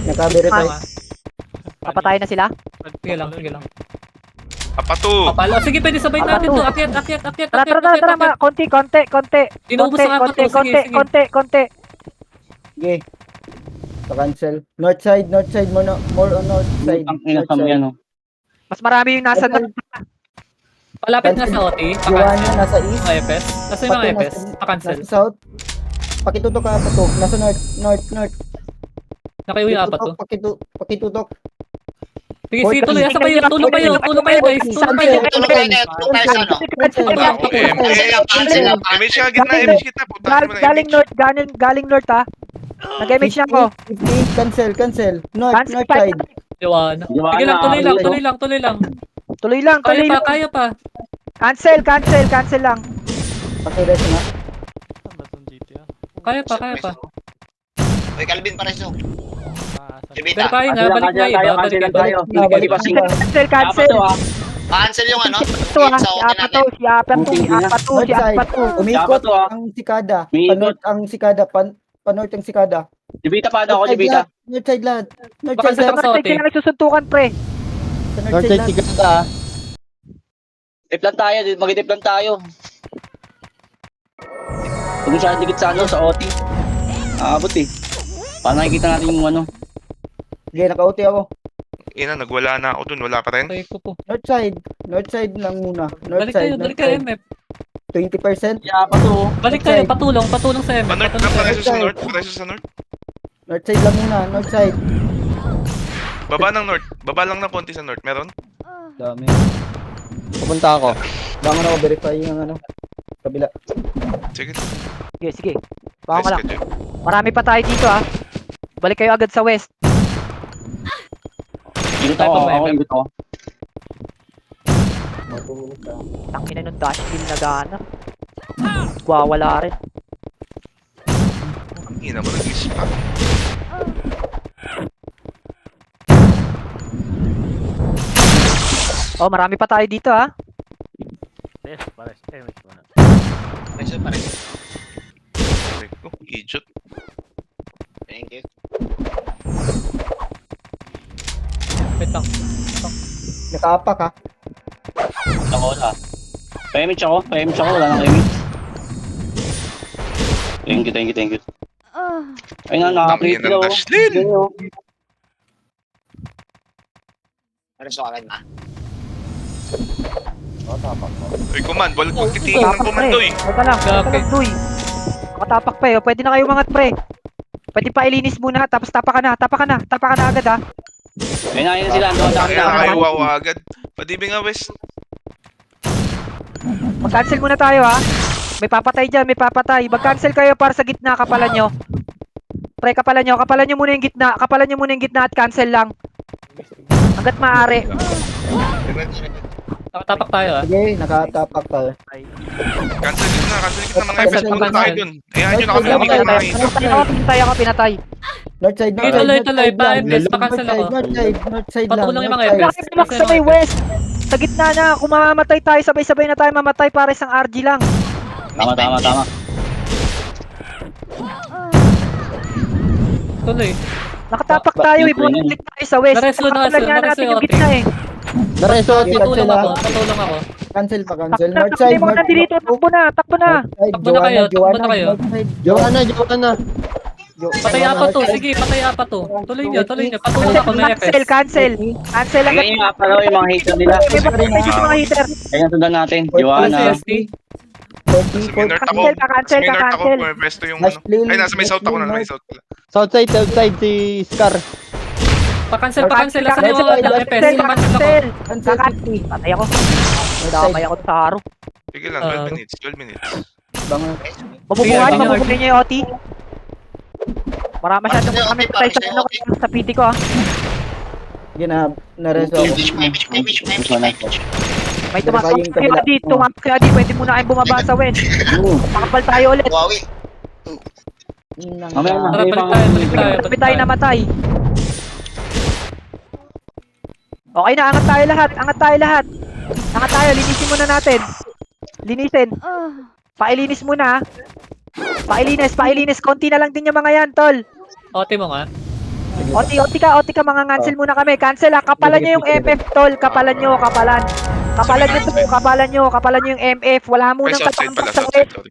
Naka-verify. Tama. Papatay na sila. Sige lang, sige lang. Apato. Papalo. Sige, pwede sabay Apa natin to? to. Akyat. Tara, konti. Inubos na nga pa to. Sige. Konti. Sige. Pa-cancel. North side more on north side. Ang ina kami ano. Mas marami yung nasa north. Palapit na sa OT. Joanna Pa-cancel. nasa east. Mga FS. Nasa yung mga Pati FS. Pa-cancel. Nasa south. Pakitutok ka pa to. Nasa north. Nakaiuwi apat to. Pakitutok. Sige, tuloy. Asa kayo? Tulong kayo, guys. Tulong kayo. Tulog tayo na. Tulog tayo sa ano. Cancel lang. Image ka, gitna, image kita. Putahin mo na Galing image. north, galing north ha. Nag-image na ako. 58, cancel. North Cancel side. Joanna. Sige lang, tuloy lang. Tuloy lang. Kaya pa. Cancel lang. Pakirest na. Kaya pa. Uy, Calvin Pareso. Chibita. Verifying ha, balik na iba. Balik tayo. Balik Balik tayo. Cancel. Cancel yung ano. Ito ha, Sa okay natin. si Apato. Umikot Dapat to, ah. ang sikada. Umikot. Panorth ang sikada. Panorth ang sikada. Jibita pa ako, Jibita. North side lahat. North Baka side sa lahat. North side sila nagsusuntukan pre. Sa north side lahat. sikada. Tip lang tayo, mag-tip lang tayo. Kung siya dikit sa ano, sa OT. Abot eh. Paano nakikita natin yung ano? Sige, naka-OT ako. Ina, nagwala na ako dun. Wala pa rin. ko po. North side lang muna. North Balik side. kayo, MF. 20%. Kaya pa to. Balik kayo, patulong sa MF. North na, pareso sa north. Pareso sa north. North side lang muna. North side. Baba ng north. Baba lang ng konti sa north. Meron? Dami. Pupunta ako. Bangon ako, verify yung ano. Kabila. Sige. Sige. Baka ka lang. Jay. Marami pa tayo dito ha. Balik kayo agad sa west. Dito tayo pa ba? Dito ako. Ang ina nung dash kill na gana. Wawala rin. Ina mo, nag-ispa. Oh, marami pa tayo dito ha. Pares. MH muna. Pareso. Sorry. Gago, idiot. Thank you. Wait lang. Nakaapak ha. Ako wala. Payimich ako. Wala nang payimich. Thank you. Ayun na, naka-plate Tangina ng Dashlin. Pero so agad na. Uy, command, wag titingin ng komando eh. Teka lang, Duy. Makatapak pa eh. Pwede na kayo umangat pre. Pwede pa ilinis muna, tapos tapa ka na agad ha. Ayun na sila. Doon sa Kaya kanila. kayo wawa agad. Padibing nga, West. Mag-cancel muna tayo ha. May papatay dyan, Mag-cancel kayo para sa gitna, kapalan nyo. Pre, kapalan nyo muna yung gitna at cancel lang. Hanggat maaari. Nakatapak tayo ah. Sige, nakatapak tayo. Cancel kita mga FS. Punta tayo Cancel. dun. Hayaan nyo na kami hindi kayo makikita. Pinatay ako. Northside, Sige, tuloy. Pa-FS, pa-cancel ako. Northside lang. Patulong yung mga northside. FS. Bakit sa may west? Sa gitna na, kung mamamatay tayo, sabay-sabay na tayo mamatay para isang RG lang. Tama. Tuloy. Nakatapak tayo, bumalik tayo sa west. Nareso Nakatapak nga natin yung gitna eh. Nareso, Patulong cancel ako. ha. Cancel. Northside, Takbo mo na dito, takbo na. Takbo na kayo. Joanna. Patay apa to. Sige, patay apa to. Tuloy nyo. Patulong ako, may FS. Cancel agad. Ayun yung aparo, yung mga hater nila. Yung mga hitter. Ayun, sundan natin. Joanna. SSD. Minert ako. Cancel. Pumepesto yung ano. Ay, nasa may south ako na. May south pala. Southside si Scar. Pa-cancel. Asan yung FS? Cancel. Cancel. Patay ako. Damay ako sa haro. Sige lang, 12 minutes. Mabubuhay niyo yung OT. Marami masyadong kami patay sa PT ko ah. Nareso ako. Pitch. May tumakas kayo Adi, pwede muna kayong bumaba sa win. Makapal tayo ulit. Wawi. Tara, balik tayo. Sabi tayo namatay. Okay na, angat tayo lahat. Linisin muna natin. Linisin. Pailinis muna. Pailinis. Konti na lang din yung mga yan, tol. OT mo nga. OT ka, mga cancel muna kami. Cancel ha, kapalan nyo yung MF, tol. Kapalan nyo yung MF. Wala Ay, munang southside tatambay pala. sa Southside, west. sorry.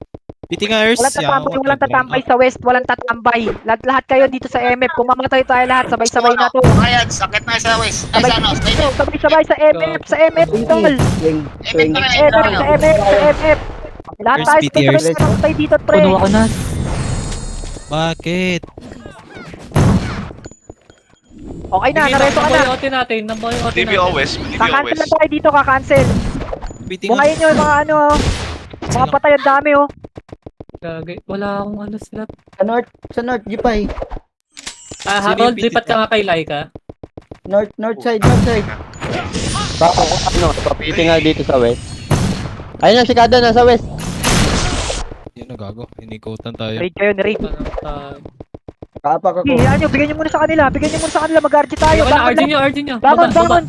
Bitingers. Walang tatambay sa west. Walang tatambay. Lahat kayo dito sa MF. Kung mamatay tayo lahat, sabay-sabay na to. Ayan, sakit na sa west. Ay, sa ano? Sabay-sabay sa MF, tol. Sa MF. Lahat tayo sabay-sabay na namatay dito, pre. Puno ako na. Bakit? Okay na, nareto ka na. OT natin. Namboy OT DBO natin. West. DBO Kakancel West. lang tayo dito, kakancel. Bitingers. Buhayin nyo yung mga ano, mga patay ang dami oh. Gagay. Wala akong ano sila. Sa north, Jipay. Harold, lipat ka nga kay Laika. Northside. Bako ko papiti nga dito sa west. Ayun na, si Kada nasa west. Yun na gago. Inikotan tayo. Raid kayo, raid. Kaapak ako. Bigyan nyo muna sa kanila, mag-RG tayo. RG nyo. Bangon, bangon.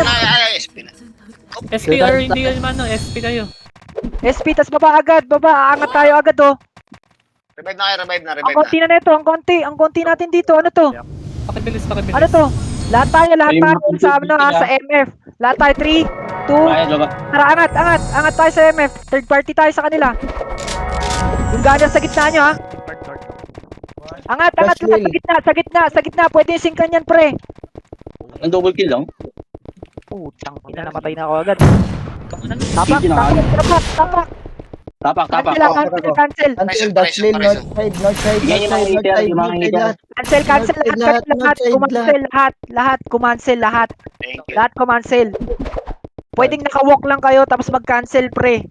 Ay, SP or hindi yun man, no? SP kayo. SP, tas baba agad, aangat tayo agad oh. revive na. Ang konti na neto, ang konti natin dito, ano to? Pakibilis. Ano to? Lahat tayo sa MF. Lahat tayo, 3, 2, tara, angat tayo sa MF. Third party tayo sa kanila. Yung gunner sa gitna nyo ha. Angat lahat sa gitna. Pwede yung singkan yan, pre. Ang double kill lang. Putang ina, namatay na ako agad. Tapak. Cancel. Dashlin, northside. Yan yung mga hater, yung mga hater. Cancel lahat. Kumansel lahat. Thank you. Lahat kumansel. Pwedeng naka-walk lang kayo tapos mag-cancel, pre.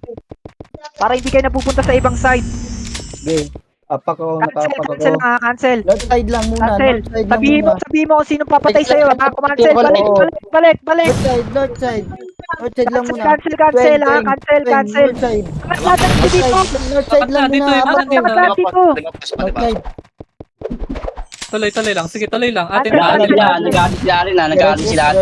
Para hindi kayo napupunta sa ibang side. Okay. Apak ako, nakapak ako. Cancel. Northside lang muna. Sabihin mo kung sinong papatay sa'yo. Kumansel, balik. Northside lang muna. Cancel. Northside lang muna. Northside. Tuloy lang. Sige, tuloy lang. Atin Nag-aadis sila.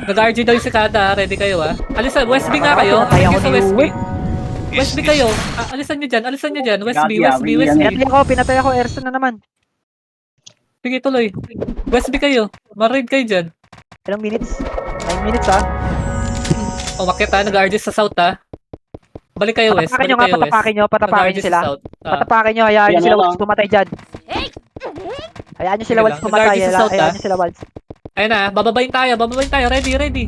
Nag-RG daw yung si Kada. Ready kayo ah. Alis sa West B nga kayo. Sige sa West B. West B kayo. Alisan nyo dyan, West B, Gabi, West B, Gabi, West B. Pinatay ako, Erson na naman. Sige, tuloy. West B kayo. Ma-raid kayo dyan. Ilang minutes? 9 minutes ha. Umakyat ha, nag-RG sa south ha. Balik kayo west, Patapakin balik nyo nga, kayo west. patapakin nyo Nag-RG sila. sa south. Patapakin nyo, hayaan nyo Yan sila lang. Waltz pumatay dyan. Hayaan nyo sila Sige Waltz lang. pumatay, Nag-RG sa south, hayaan ah. nyo sila Waltz. Ayun na, bababayin tayo. Ready.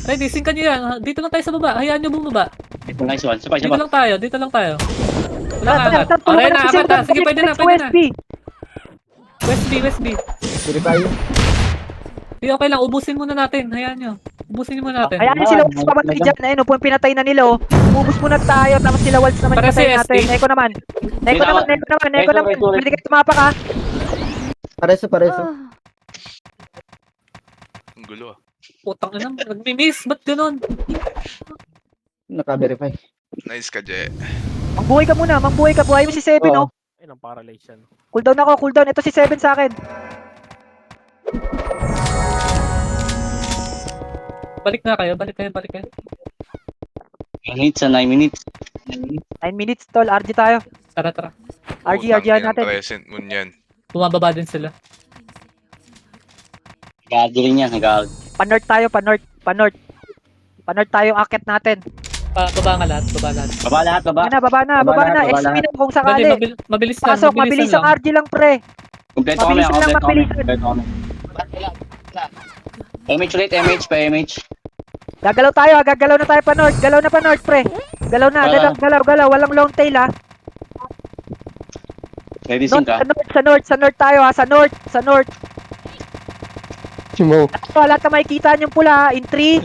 Ready, singkan nyo yan. Dito lang tayo sa baba, hayaan nyo bumaba. Ito nice one. Sabay, Dito sabay. lang tayo. Walang angat. Tulungan Aray na na, si angat na. Silver, Sige, pwede na. West B. West B. Verify. Sige, okay lang, ubusin muna natin. Hayaan nyo. Ubusin nyo muna natin. Hayaan nyo sila Waltz pumatay dyan. Ayun, kung pinatay na nila, umubos muna tayo, tapos sila Waltz naman Para pinatay si natin. ST. Neko naman. Reto. Pwede kayo tumapak ha. Pareso. Ang gulo ah. Putang ina, nagmi-miss. Ba't ganun? Naka-verify. Nice ka, Je. Mangbuhay ka muna, buhay mo si Seven oh. Ayun ang paralyze yan. Cooldown. Ito si Seven sa akin. Balik kayo. 9 minutes, 9 minutes. 9 minutes tol, RG tayo. Tara. RG natin. Crescent moon yan. Bumababa din sila. Gagi rin yan, gagi. Pa-north tayo. Pa-north tayo ang akit natin. Baba nga lahat. Baba lahat, baba. Baba na. lahat. XP na kung Dali, sakali. mabilis lang. Pasok, mabilis ang lang. RG lang pre. Kompleto kami, Mabilis lang, mabilis. kompleto kami. MH ulit, MH. Gagalaw tayo, gagalaw na tayo pa-north. Galaw na pa-north pre. Galaw na, galaw. Walang long tail ha. Ready sync ka. Sa north tayo ha. Sa north. Simo. Lahat na makikita niyong pula ha. In 3,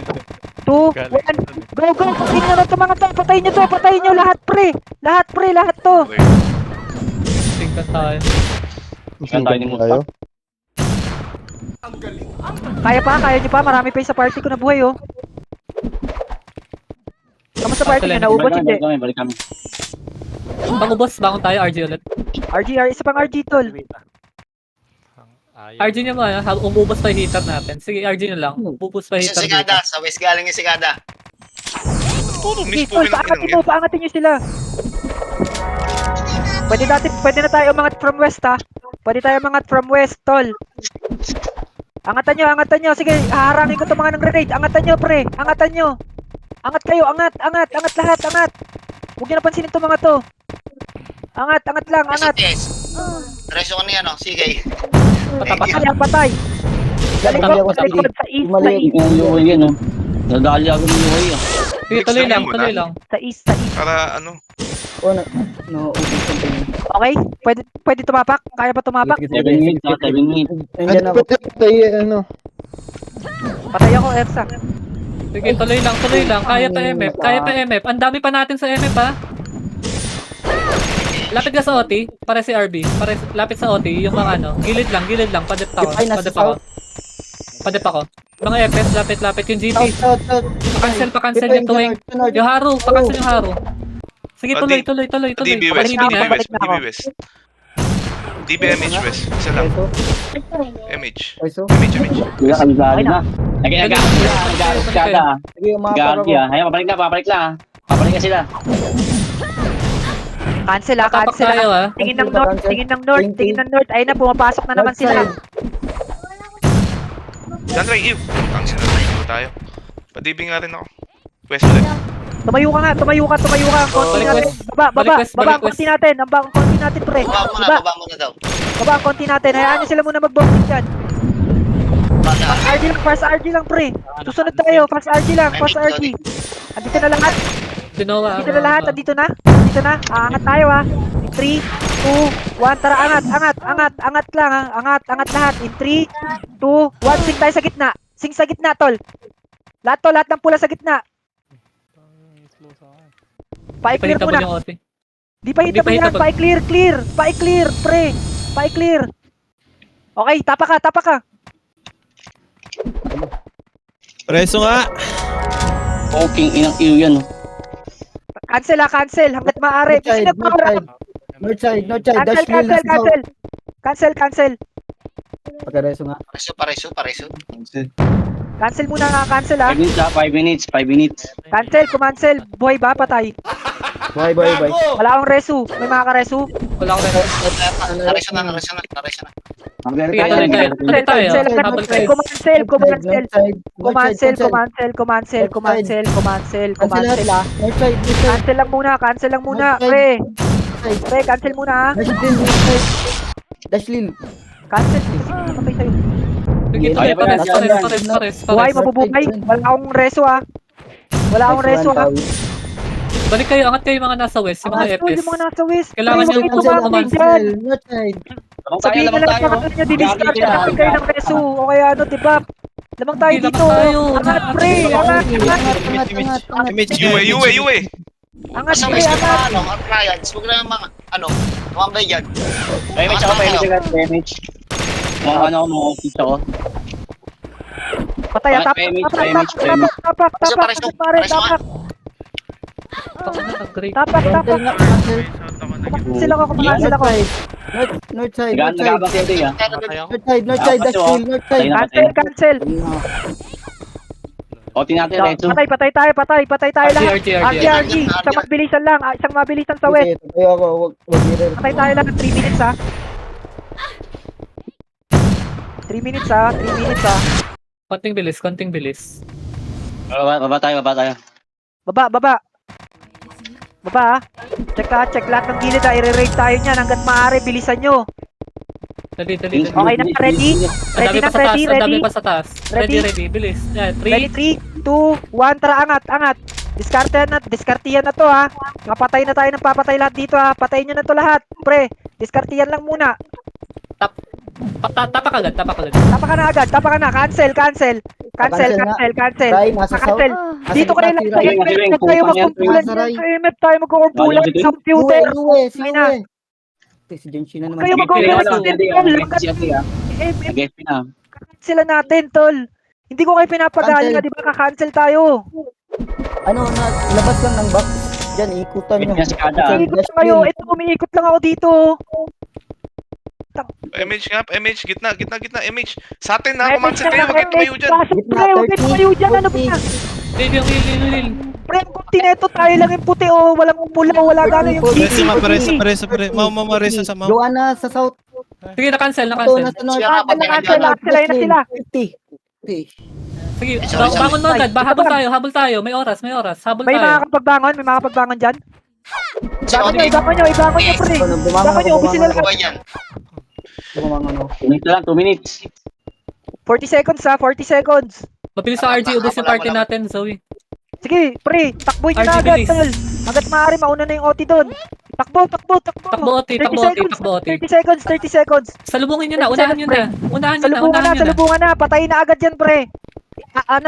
2, 1. Go. Patayin nyo na ito mga to. Patayin nyo lahat pre. Lahat to. Okay. Tingnan tayo. Tayo ni Musta. Kaya nyo pa. Marami pa yung sa party ko na buhay oh. Kamusta party nyo? Naubos hindi? Balik kami. Bangon tayo, RG ulit. RG, isa pang RG tol. RG nyo mo, umubos pa yung hitter natin. Sige, RG nyo lang. Ububos pa yung Sa hitter Sigada, dito. sa west galing yung Sigada. Puro miss Sige po tol, paangatin nyo sila. Pwede na tayo umangat from west ha. Pwede tayo umangat from west tol. Angatan nyo. Sige, haharangin ko itong mga nang-grenade. Angatan nyo pre, angatan nyo. Angat kayo, angat lahat. Huwag nyo napansinin itong mga to. Angat lang. Yes. Reso ko niya, no? Sige. Patay. Galing Patay ko ako sa likod, sa east. Hindi ko yung UAE yan, no? Nadali ako ng UAE, ah. Sige, tuloy lang. Sa east. Para ano? Okay? Pwede tumapak? Kaya pa tumapak? 7 minutes, 7 minutes. Nandiyan ako. Ano? Patay ako, Ersa. Sige, tuloy lang. Kaya pa MF. Ang dami pa natin sa MF ha. Lapit ka sa OT, para si RB. Lapit sa OT, yung mga ano, gilid lang. Padip ako. Mga FS, lapit. Yung GP. Pa-cancel yung tuwing. Yung Haru, pa-cancel yung Haru. Sige, tuloy. DB West. Pahibing ha. Balik West. DB MH West. Isa lang. MH. Kuya, kami dali na. Nag-agad. Sige, umapar Gagi, ah. Ayan, papalik lang, ah. Papalik ka sila. Cancel Tapak tayo ha. Tingin ng north. Ayun na, pumapasok na naman sila. Dandray, Eve. Tangsin na tayo. Padibing nga rin ako. West ulit. Tumayo ka. Ang konti Balik natin. west. Baba Balik ang konti natin. Ang konti natin, pre. Baba muna daw. Baba ang konti natin. Hayaan nyo sila muna mag-bombing dyan. Fast RG lang, pre. Susunod tayo. Fast RG lang. Andito na lahat. Dinowa. Andito na. Aangat tayo ha. 3, 2, 1. Tara, angat lang ha. Angat lahat. In 3, 2, 1. Sing tayo sa gitna. Sing sa gitna, tol. Lahat ng pula sa gitna. Pa-clear Pahita mo muna. yung OT. Di pa hita mo yan. Pa-clear, pre. Pa-clear. Okay, tapa ka. Preso nga. Poking inang iyo yan, no? Cancel hanggat maaari. Kasi North side. Dash lane na sa south. Cancel. Pagkareso nga. Pareso. Cancel muna nga, cancel ha. 5 minutes, 5 minutes. Cancel, kumancel. Buhay ba? Patay. Buhay. Wala akong resu. May mga ka-resu. Wala ko rin. Naresyo na. Sige, tuloy tayo. Tuloy tayo. Habol tayo. Kumansel. North side. Kumansel ah. North side. Cancel lang muna, pre. Pre, cancel muna ah. Dashlil. Cancel please. Patay sa'yo. Sige, tuloy. Pares. Buhay, mabubuhay. Wala akong resu ah. Balik kayo, angat kayo mga nasa west, yung mga FS. Yung mga nasa west. Kailangan Pre, nyo huwag kayong tumambay dyan. North side. Sabihin nyo lang sa kanila nyo, didiscard natin kayo ng resu. O kaya ano, diba? Lamang tayo Lamang dito. tayo. Angat, pre. Angat. Image. Yue. Angat, Basta pre. may mga Angat. triads. Huwag na mga, tumambay dyan. Damage ako, damage. Mga ano ako, mga office ako. Patay, tapak. Sila ko, kumansel ako. North side. Nagabang kayo din, ah. North side. Dashlil. Cancel. OT natin, Retsu. Patay tayo lahat. RG. Isang mabilisan sa west. Patay tayo lahat, 3 minutes ha. 3 minutes ha. Konting bilis. Baba tayo. Baba ha. Check lahat ng gilid ha. I-raid tayo niyan hanggat maaari. Bilisan nyo. Dali. Okay na, ready? Ready na, ready? Ang dami pa sa taas. Ready? Ready, bilis. Yan, Ready, 3. 3, 2, 1, tara, angat. Diskartiyan na to ha. Mapatay na tayo ng papatay lahat dito ha. Patayin nyo na to lahat. Pre, diskartiyan lang muna. Tapak agad. Tapa ka na. Cancel. Cancel. Ray, nasa south. Cancel. Dito kayo lang sa MF tayo magkumpulan. Sa MF tayo magkukumpulan sa computer. Yue. Si Genshin na naman. Kayo mag-kumpulan. Nag-SP na. Sila natin, tol. Hindi ko kayo pinapagaling, di ba? Ka-cancel tayo. Labas lang ng box. Diyan, ikutan nyo. Umiikot lang kayo. Ito, umiikot lang ako dito. MH, gitna, MH. Sa atin na, kumansel kayo, wag kayo tumayo dyan. Pre, huwag kayo tumayo dyan. Ano ba yan? Lil. Pre, kung tineto tayo lang yung puti o walang pula, wala gano'n yung Paresa. Maresa sa mount. Joanna sa south. Sige, na-cancel. Ito, nasa north. Cancel na sila. 50. Sige, bangon mo agad. Habol tayo. May oras. Habol May tayo. mga kapagbangon dyan. Ibangon nyo, pre. Ibangon nyo, ubusin nila. Buhay yan. 2 minutes. 40 seconds ha, 40 seconds. Mabilis sa RG, ubos yung party natin, Zoe. Sige, pre, takboy nyo RG, na agad, bilis. tol. Hanggat maaari, mauna na yung OT doon. Takbo. Takbo OT. 30 seconds. Salubungin nyo na, unahan nyo na. Salubungan na. Patayin na agad yan, pre.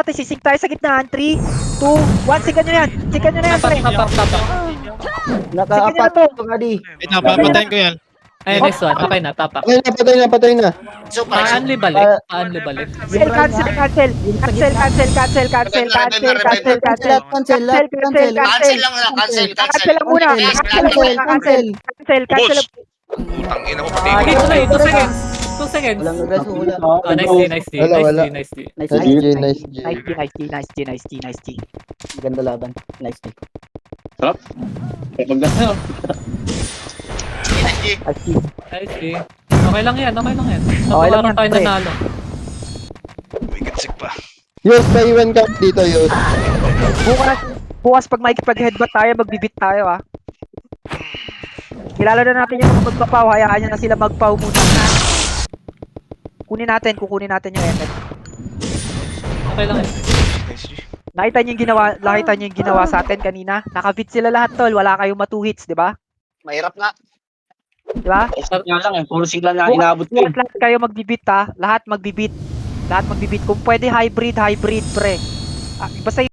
Sisig tayo sa gitnaan. 3, 2, 1, sigan nyo yan, pre. Tapak. Naka-apat. Kadi. Papatayin ko yan. Ayun, next one. Okay na, tapak. Patay na. Super. Paanli balik. Cancel. Cancel lang muna. Cancel. Cancel. Putang ina mo, pati Okay, ko. tuloy. 2 seconds. 2 seconds. Walang regreso, wala. Oh, nice D. Nice G. Ganda laban. Nice day. Nice D. Okay lang yan. Okay lang Natumaran yan, tayo pre. nanalo. May gatsik pa. Yus, paiwan ka dito, Yus. Bukas pag makikipag-headbutt tayo, magbibit tayo ah. Kilala na natin yung mga magpapaw, hayaan nyo na sila magpaw muna. Kukunin natin yung MF. Okay lang yan. Nice G. Nakita niyo yung ginawa sa atin kanina? Nakabit sila lahat, tol. Wala kayong 2 hits, di ba? Mahirap nga. Di ba? Start nga lang, puro sigla na inaabot ko. Bukas lahat kayo magbibit ha. Lahat magbibit. Kung pwede hybrid, pre. Basta